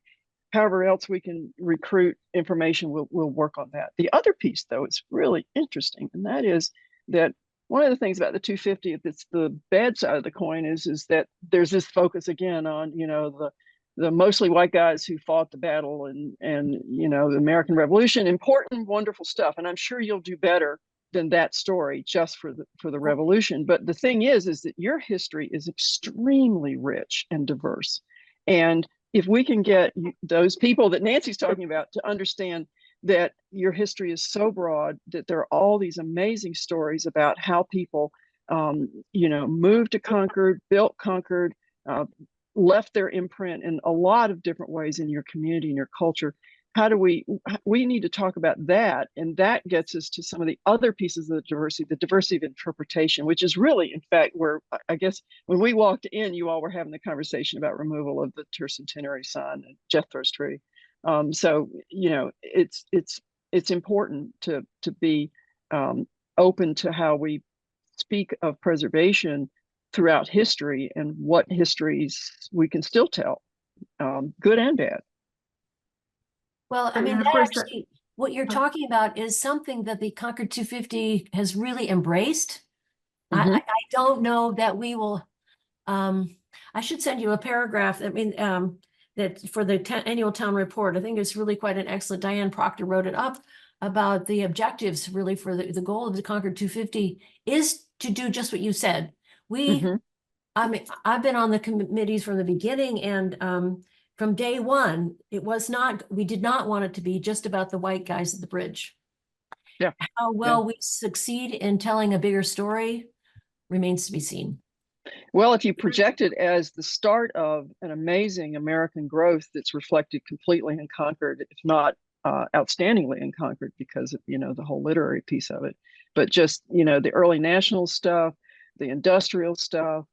however else we can recruit information, we'll work on that. The other piece, though, is really interesting, and that is that one of the things about the 250th, it's the bad side of the coin, is that there's this focus again on, you know, the mostly white guys who fought the battle and you know, the American Revolution, important, wonderful stuff, and I'm sure you'll do better than that story just for the revolution. But the thing is that your history is extremely rich and diverse, and if we can get those people that Nancy's talking about to understand that your history is so broad, that there are all these amazing stories about how people, you know, moved to Concord, built Concord, left their imprint in a lot of different ways in your community and your culture. How do we need to talk about that? And that gets us to some of the other pieces of the diversity of interpretation, which is really, in fact, where I guess when we walked in, you all were having the conversation about removal of the tercentenary sign and Jethro's tree. So, you know, it's important to be open to how we speak of preservation throughout history and what histories we can still tell, good and bad. Well, I And mean, of that course actually, what you're talking about is something that the Concord 250 has really embraced. Mhm. I don't know that we will, I should send you a paragraph. I mean, that for the annual town report, I think it's really quite an excellent, Diane Proctor wrote it up about the objectives really for the goal of the Concord 250 is to do just what you said. Mhm. I mean, I've been on the committees from the beginning, and from day one, we did not want it to be just about the white guys at the bridge. Yeah. How well we succeed in telling a bigger story remains to be seen. Well, if you project it as the start of an amazing American growth that's reflected completely in Concord, if not outstandingly in Concord, because of, you know, the whole literary piece of it, but just, you know, the early national stuff, the industrial stuff,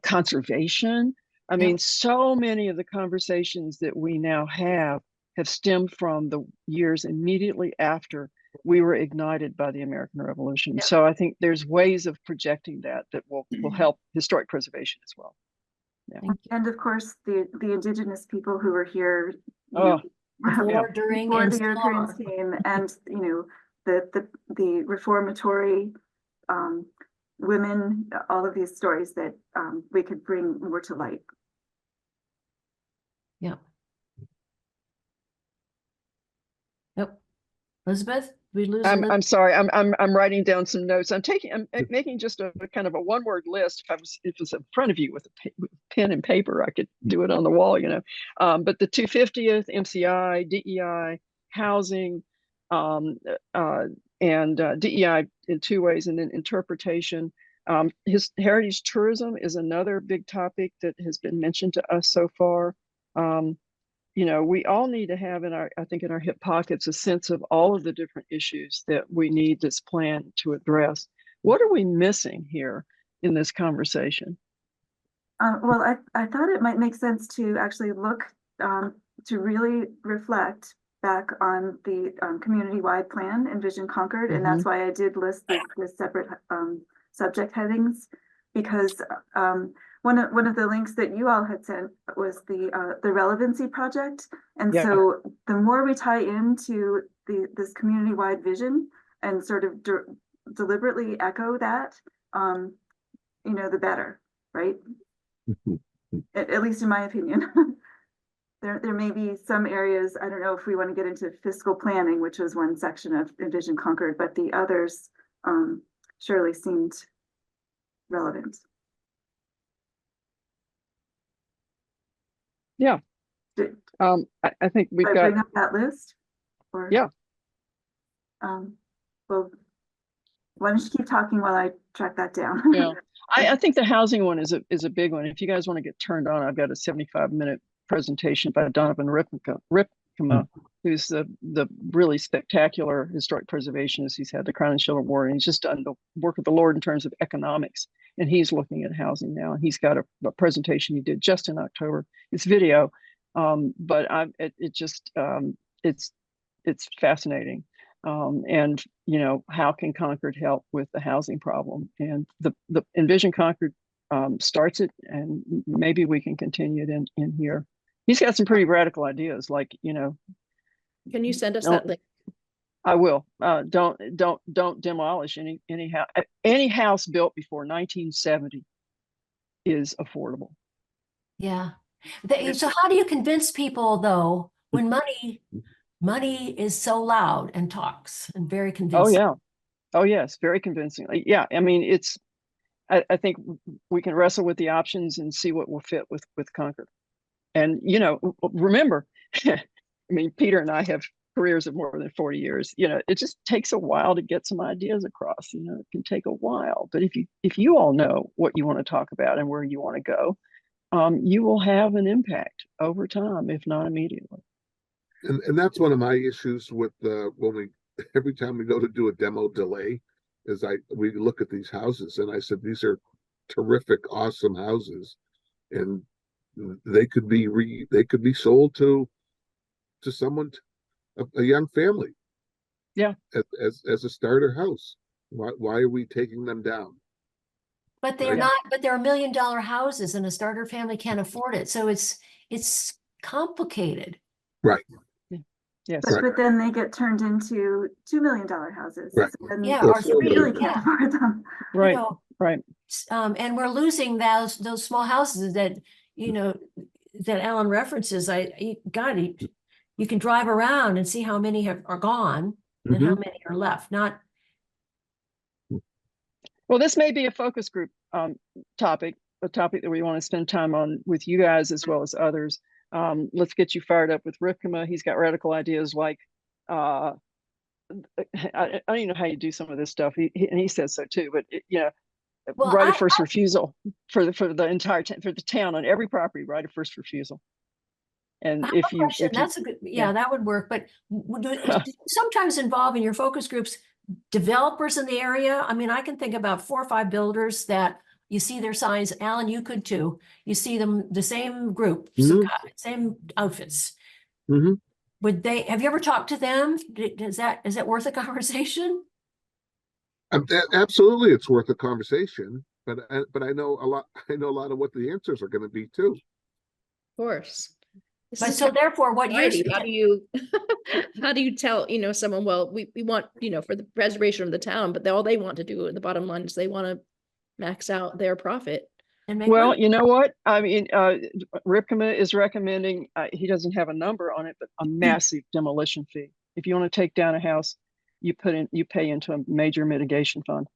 conservation. I mean, so many of the conversations that we now have stemmed from the years immediately after we were ignited by the American Revolution. Yeah. So I think there's ways of projecting that will help historic preservation as well. Yeah. And of course, the indigenous people who were here, you Oh, know, Before, during, before and the still Europeans are. came, and you know, the reformatory women, all of these stories that we could bring more to light. Yeah. Yep. Elizabeth, we lose Elizabeth? I'm sorry. I'm writing down some notes. I'm making just a kind of a one-word list. If it was in front of you with a pen and paper, I could do it on the wall, you know. But the 250th, MCI, DEI, housing, and DEI in two ways, and then interpretation. His heritage tourism is another big topic that has been mentioned to us so far. You know, we all need to have I think in our hip pockets, a sense of all of the different issues that we need this plan to address. What are we missing here in this conversation? Well, I thought it might make sense to actually look to really reflect back on the community-wide plan, Envision Concord, and that's why I did list the separate subject headings, because one of the links that you all had sent was the relevancy project, and so the more we tie into this community-wide vision and sort of deliberately echo that, you know, the better, right? At least in my opinion. There may be some areas, I don't know if we want to get into fiscal planning, which was one section of Envision Concord, but the others surely seemed relevant. Yeah. I think we've got. Bring up that list? Or, yeah. Well, Why don't you keep talking while I track that down? Yeah. I think the housing one is a big one. If you guys want to get turned on, I've got a 75-minute presentation by Donovan Ripkema, who's the really spectacular historic preservationist. He's had the Crown and Shield Award, and he's just done the work of the Lord in terms of economics. And he's looking at housing now. And he's got a presentation he did just in October. It's video, but it's fascinating. And you know, how can Concord help with the housing problem? And the Envision Concord starts it, and maybe we can continue it in here. He's got some pretty radical ideas, like, you know. Can you send us No. that link? I will. Don't demolish any house built before 1970 is affordable. Yeah. So how do you convince people though, when money is so loud and talks and very Oh convincing? yeah. Oh yes, very convincingly. Yeah, I mean, I think we can wrestle with the options and see what will fit with Concord. And you know, remember, I mean, Peter and I have careers of more than 40 years. You know, it just takes a while to get some ideas across. You know, it can take a while. But if you all know what you want to talk about and where you want to go, you will have an impact over time, if not immediately. And that's one of my issues with every time we go to do a demo delay, is we look at these houses and I said, these are terrific, awesome houses, and they could be sold to someone, a young family. Yeah. As a starter house. Why are we taking them down? But they're Yeah. not, but they're $1 million houses and a starter family can't afford it. So it's complicated. Right. Yes. But, Right. but then they get turned into $2 million houses. Right. So then Yeah, Or or we $4 really million. can't yeah. afford them. Right. You know, Right. and we're losing those small houses that, you know, that Alan references. You can drive around and see how many are gone and how many are left. Not, Well, this may be a focus group topic, a topic that we want to spend time on with you guys as well as others. Let's get you fired up with Ripkema. He's got radical ideas like, I don't even know how you do some of this stuff. And he says so too, but you know, well, right of first refusal for the entire for the town on every property, right of first refusal. And I have if a you, question. That's a good, yeah. that would work. But do you sometimes involve in your focus groups developers in the area? I mean, I can think about 4 or 5 builders that you see their signs. Alan, you could too. You see them, the same group, same outfits. Mhm. Have you ever talked to them? Is that worth a conversation? Absolutely, it's worth a conversation. But I know a lot. I know a lot of what the answers are going to be too. Of course. This But is so therefore, what you're variety. How do you how do you tell, you know, someone, well, we want, you know, for the preservation of the town, but all they want to do, the bottom line is they want to max out their profit. and make Well, money? you know what? I mean, Ripkema is recommending, he doesn't have a number on it, but a massive demolition fee. If you want to take down a house, you pay into a major mitigation fund.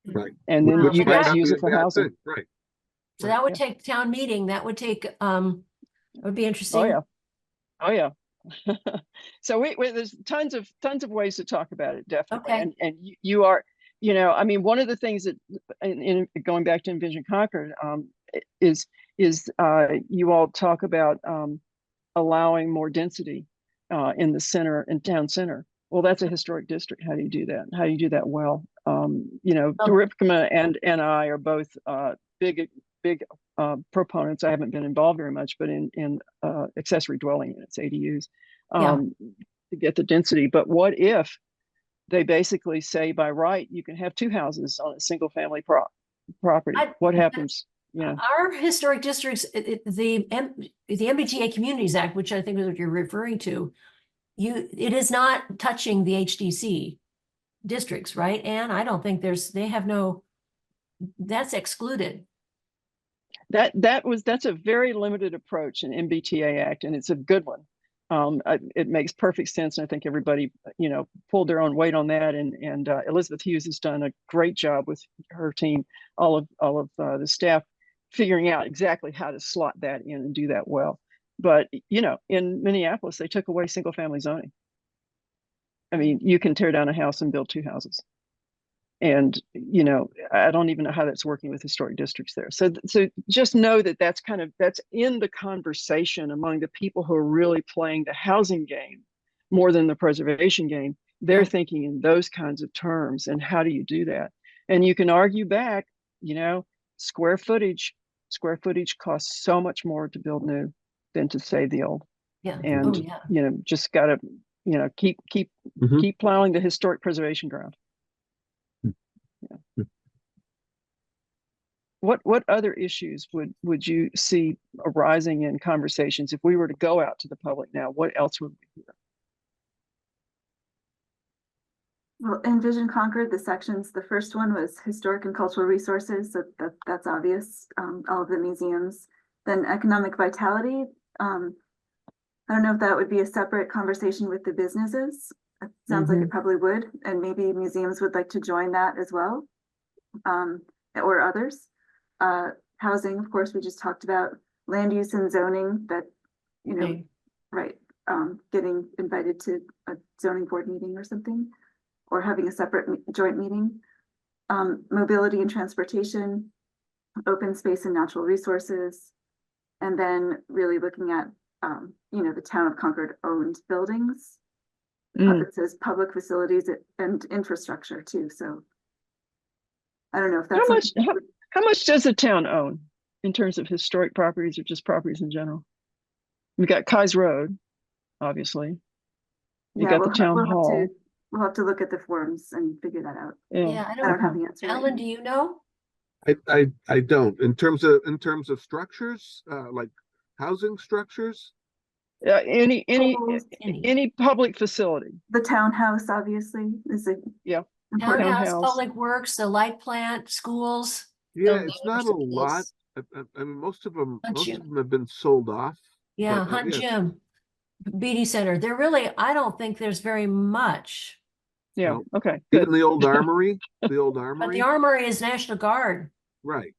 Right. And then Wow, you but guys that- use Be it a for bad housing. thing. Right. So that would take town meeting. That would take it would be interesting. Oh yeah. Oh yeah. So there's tons of ways to talk about it, definitely. Okay. And you are, you know, I mean, one of the things that in going back to Envision Concord is you all talk about allowing more density in the center and town center. Well, that's a historic district. How do you do that? How do you do that well? You know, Ripkema and I are both big proponents. I haven't been involved very much, but in accessory dwelling units, ADUs, to get the density. But what if they basically say by right you can have 2 houses on a single family property? What happens? Yeah. Our historic districts, the MBTA Communities Act, which I think is what you're referring to, it is not touching the HDC districts, right? And I don't think that's excluded. That's a very limited approach in MBTA Act, and it's a good one. It makes perfect sense, and I think everybody, you know, pulled their own weight on that. And Elizabeth Hughes has done a great job with her team, all of the staff, figuring out exactly how to slot that in and do that well. But you know, in Minneapolis, they took away single family zoning. I mean, you can tear down a house and build 2 houses. And, you know, I don't even know how that's working with historic districts there. So just know that that's in the conversation among the people who are really playing the housing game more than the preservation game. They're thinking in those kinds of terms. And how do you do that? And you can argue back, you know, square footage costs so much more to build new than to save the old. Yeah. And, Oh, yeah. you know, just gotta, you know, keep plowing the historic preservation ground. What other issues would you see arising in conversations if we were to go out to the public now? What else would we hear? Well, in Vision Concord, the sections, the first one was historic and cultural resources, so that's obvious, all of the museums. Then economic vitality, I don't know if that would be a separate conversation with the businesses. It sounds like it probably would, and maybe museums would like to join that as well, or others. Housing, of course, we just talked about. Land use and zoning, that, you know, Okay. right, getting invited to a zoning board meeting or something, or having a separate joint meeting. Mobility and transportation, open space and natural resources, and then really looking at, you know, the town of Concord owned buildings. It says public facilities and infrastructure too, so I don't know if that's How much does the town own in terms of historic properties or just properties in general? We've got Kai's Road, obviously. You got the town hall. We'll have to look at the forms and figure that out. Yeah, I I don't have don't, the answer. right Alan, now. do you know? I don't. In terms of structures, like housing structures, Any Any. public facility. The townhouse obviously is a important. Townhouse, Townhouse. public works, the light plant, schools. yeah, Oh, it's not a lot. I mean, most of them have been sold off. Yeah, But, Hunt yes. Gym, BD Center. There really, I don't think there's very much. Yeah. No. Okay. Good. Even the old armory, But the Armory is National Guard. right.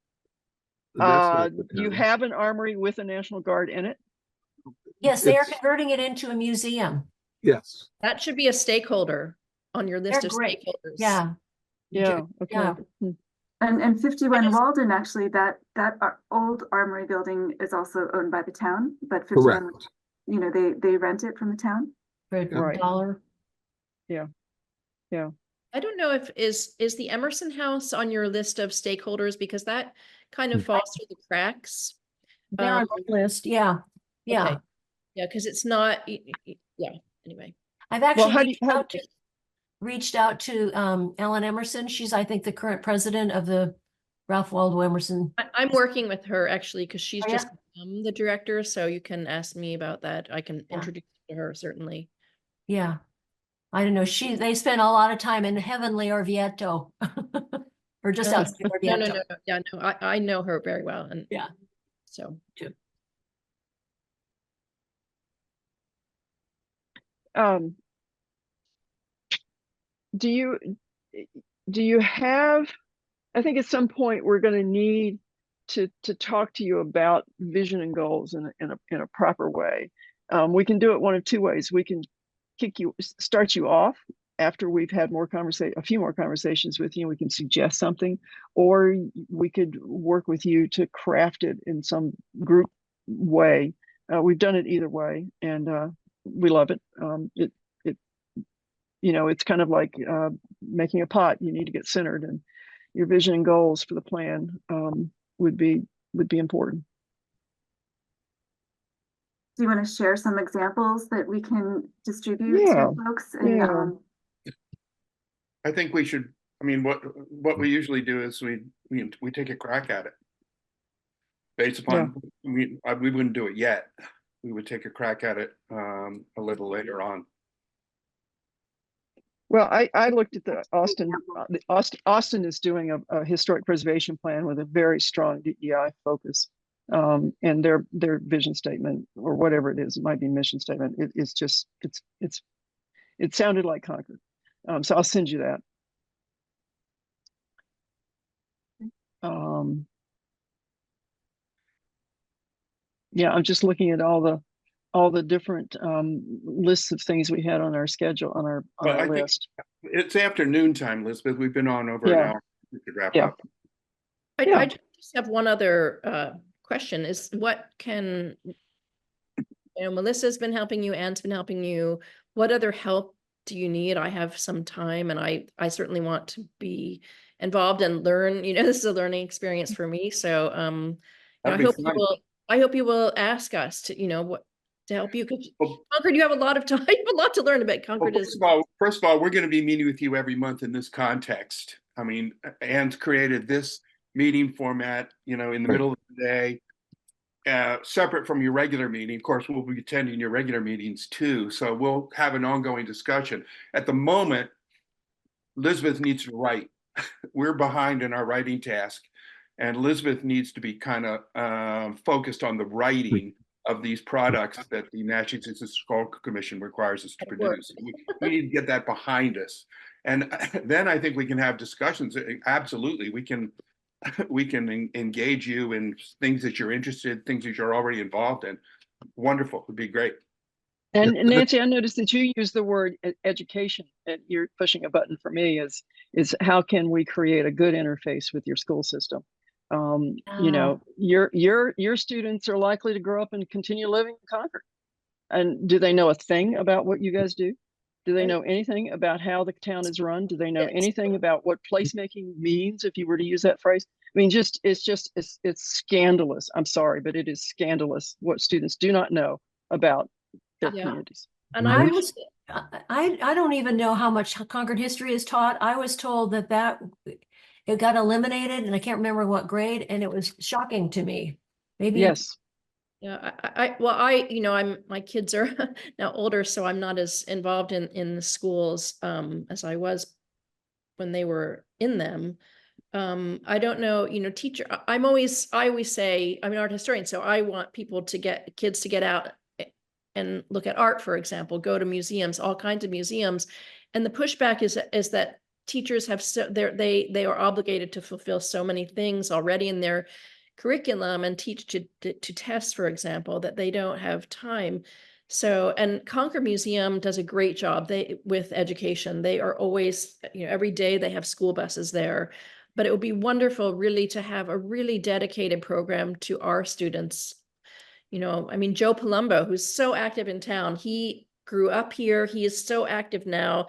That's not the You town. have an armory with a National Guard in it. Yes, they are It's- converting it into a museum. Yes, That should be a stakeholder on your list They're of great. stakeholders. Yeah. Yeah. Okay. Yeah. And 51 just- Walden, actually, that old armory building is also owned by the town, but 51, correct. you know, they rent it from the town. For Right. $1. I don't know if is the Emerson House on your list of stakeholders, because that kind of Hmm. falls through the cracks. They're on the list. Yeah. Yeah. Okay. Yeah, because it's not, yeah, anyway. I've Well, actually how do you- reached out to Ellen Emerson. She's, I think, the current president of the Ralph Waldo Emerson. I'm working with her actually, because she's Oh, just become the director, so you can ask me about that. I can Yeah. introduce you to her, certainly. Yeah. I don't know. They spent a lot of time in Heavenly Orvieto. Or just Yeah. outside No, Orvieto. no, yeah, no, I know her very well, and Yeah. so. Do you have, I think at some point we're going to need to talk to you about vision and goals in a proper way. We can do it one of two ways. We can start you off after we've had a few more conversations with you, and we can suggest something, or we could work with you to craft it in some group way. We've done it either way, and we love it. You know, it's kind of like making a pot. You need to get centered, and your vision and goals for the plan would be important. Do you want to share some examples that we can distribute Yeah. to folks? And, Yeah. I think we should, I mean, what we usually do is we take a crack at it. Based upon, we wouldn't do it yet. We would take a crack at it a little later on. Well, I looked at the Austin is doing a historic preservation plan with a very strong DEI focus. And their vision statement, or whatever it is, it might be mission statement. It sounded like Concord. So I'll send you that. Yeah, I'm just looking at all the different lists of things we had on our schedule, on our Well, I think list. It's afternoon time, Elizabeth. We've been on over an Yeah. hour. We could wrap Yeah. up. Yeah. I just have one other question is what can, Melissa's been helping you, Anne's been helping you. What other help do you need? I have some time and I certainly want to be involved and learn, this is a learning experience for me. So, I That'd be fun. hope you will ask us to, what to help you. Because Well- Concord, you have a lot of time, you have a lot to learn about. Well, Concord is. first of all, we're going to be meeting with you every month in this context. I mean, Anne's created this meeting format, in the middle of the day, separate from your regular meeting. Of course, we'll be attending your regular meetings too. So we'll have an ongoing discussion. At the moment, Elizabeth needs to write. We're behind in our writing task. And Elizabeth needs to be kind of focused on the writing of these products that the National Historical Commission requires us to produce. We need to get that behind us. And then I think we can have discussions. Absolutely, we can engage you in things that you're interested, things that you're already involved in. Wonderful, would be great. And Nancy, I noticed that you use the word education, and you're pushing a button for me is how can we create a good interface with your school system? Your students are likely to grow up and continue living in Concord. And do they know a thing about what you guys do? Do they know anything about how the town is run? Do they know anything about what placemaking means, if you were to use that phrase? I mean, it's scandalous. I'm sorry, but it is scandalous what students do not know about their communities. And I don't even know how much Concord history is taught. I was told that it got eliminated, and I can't remember what grade, and it was shocking to me. Maybe. Yes. Yeah, my kids are now older, so I'm not as involved in the schools as I was when they were in them. I don't know, teacher, I always say, I'm an art historian, so I want kids to get out and look at art, for example, go to museums, all kinds of museums. And the pushback is that teachers they are obligated to fulfill so many things already in their curriculum and teach to test, for example, that they don't have time. So, and Concord Museum does a great job with education. They are always, every day they have school buses there. But it would be wonderful really to have a really dedicated program to our students. I mean, Joe Palumbo, who's so active in town, he grew up here. He is so active now.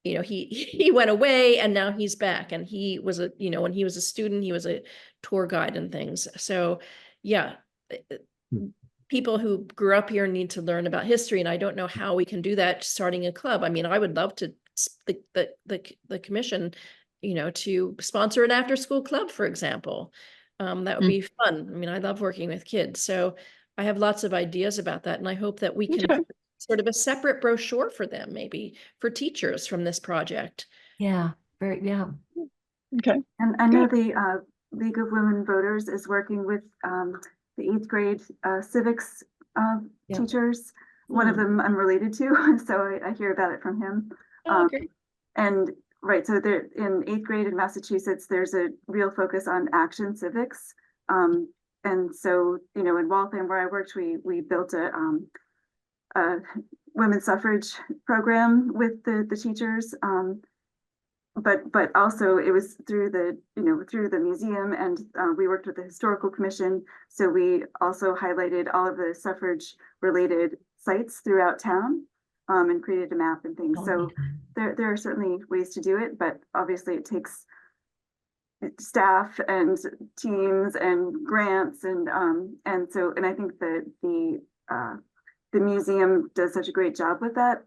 He went away and now he's back, and he was when he was a student, he was a tour guide and things. So yeah, people who grew up here need to learn about history. And I don't know how we can do that starting a club. I mean, I would love to the commission, to sponsor an after school club, for example. That would be fun. I mean, I love working with kids. So I have lots of ideas about that. And I hope that we can sort of a separate brochure for them, maybe for teachers from this project. Yeah. Okay. And I know the League of Women Voters is working with the 8th grade civics teachers. One of them I'm related to, so I hear about it from him. Okay. And right, so there in 8th grade in Massachusetts, there's a real focus on action civics. And so, in Waltham, where I worked, we built a women's suffrage program with the teachers. But also it was through the museum, and we worked with the historical commission. So we also highlighted all of the suffrage related sites throughout town, and created a map and things. So there are certainly ways to do it, but obviously it takes staff and teams and grants and I think that the museum does such a great job with that.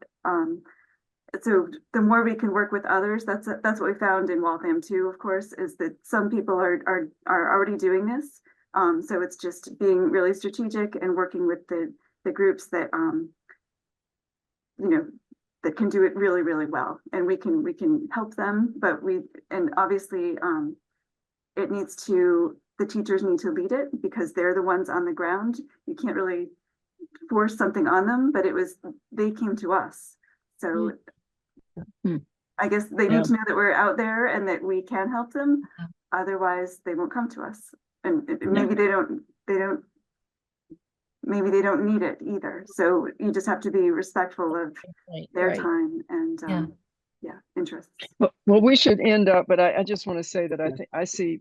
So the more we can work with others, that's what we found in Waltham too, of course, is that some people are already doing this. So it's just being really strategic and working with the groups that that can do it really, really well. And we can help them, but obviously the teachers need to lead it because they're the ones on the ground. You can't really force something on them, but they came to us. So I guess they need to know that we're out there and that we can help them. Otherwise they won't come to us. And maybe they don't need it either. So you just have to be respectful of their time and interests. Well, we should end up, but I just want to say that I think I see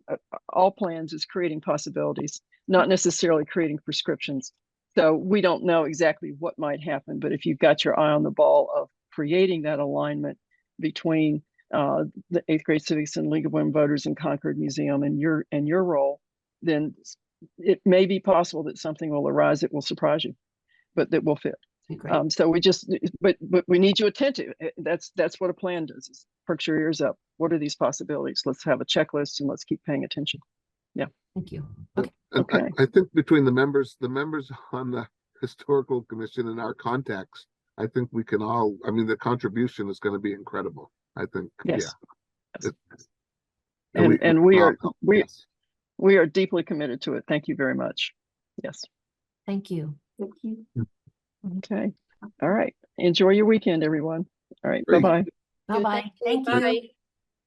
all plans as creating possibilities, not necessarily creating prescriptions. So we don't know exactly what might happen, but if you've got your eye on the ball of creating that alignment between the 8th grade civics and League of Women Voters and Concord Museum and your role, then it may be possible that something will arise that will surprise you, but that will fit. Great. So we just, but we need you attentive. That's what a plan does, is perk your ears up. What are these possibilities? Let's have a checklist and let's keep paying attention. Thank you. And Okay. I think between the members on the historical commission and our contacts, I think we can all, I mean, the contribution is going to be incredible. I think, Yes. yeah. Yes. And we can all are help, we yes. we are deeply committed to it. Thank you very much. Yes. Thank you. Thank you. Okay. All right. Enjoy your weekend, everyone. All right. Great. Bye-bye. Bye-bye. Thank you. Bye.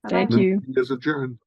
Thank Bye-bye. you. Meeting is adjourned.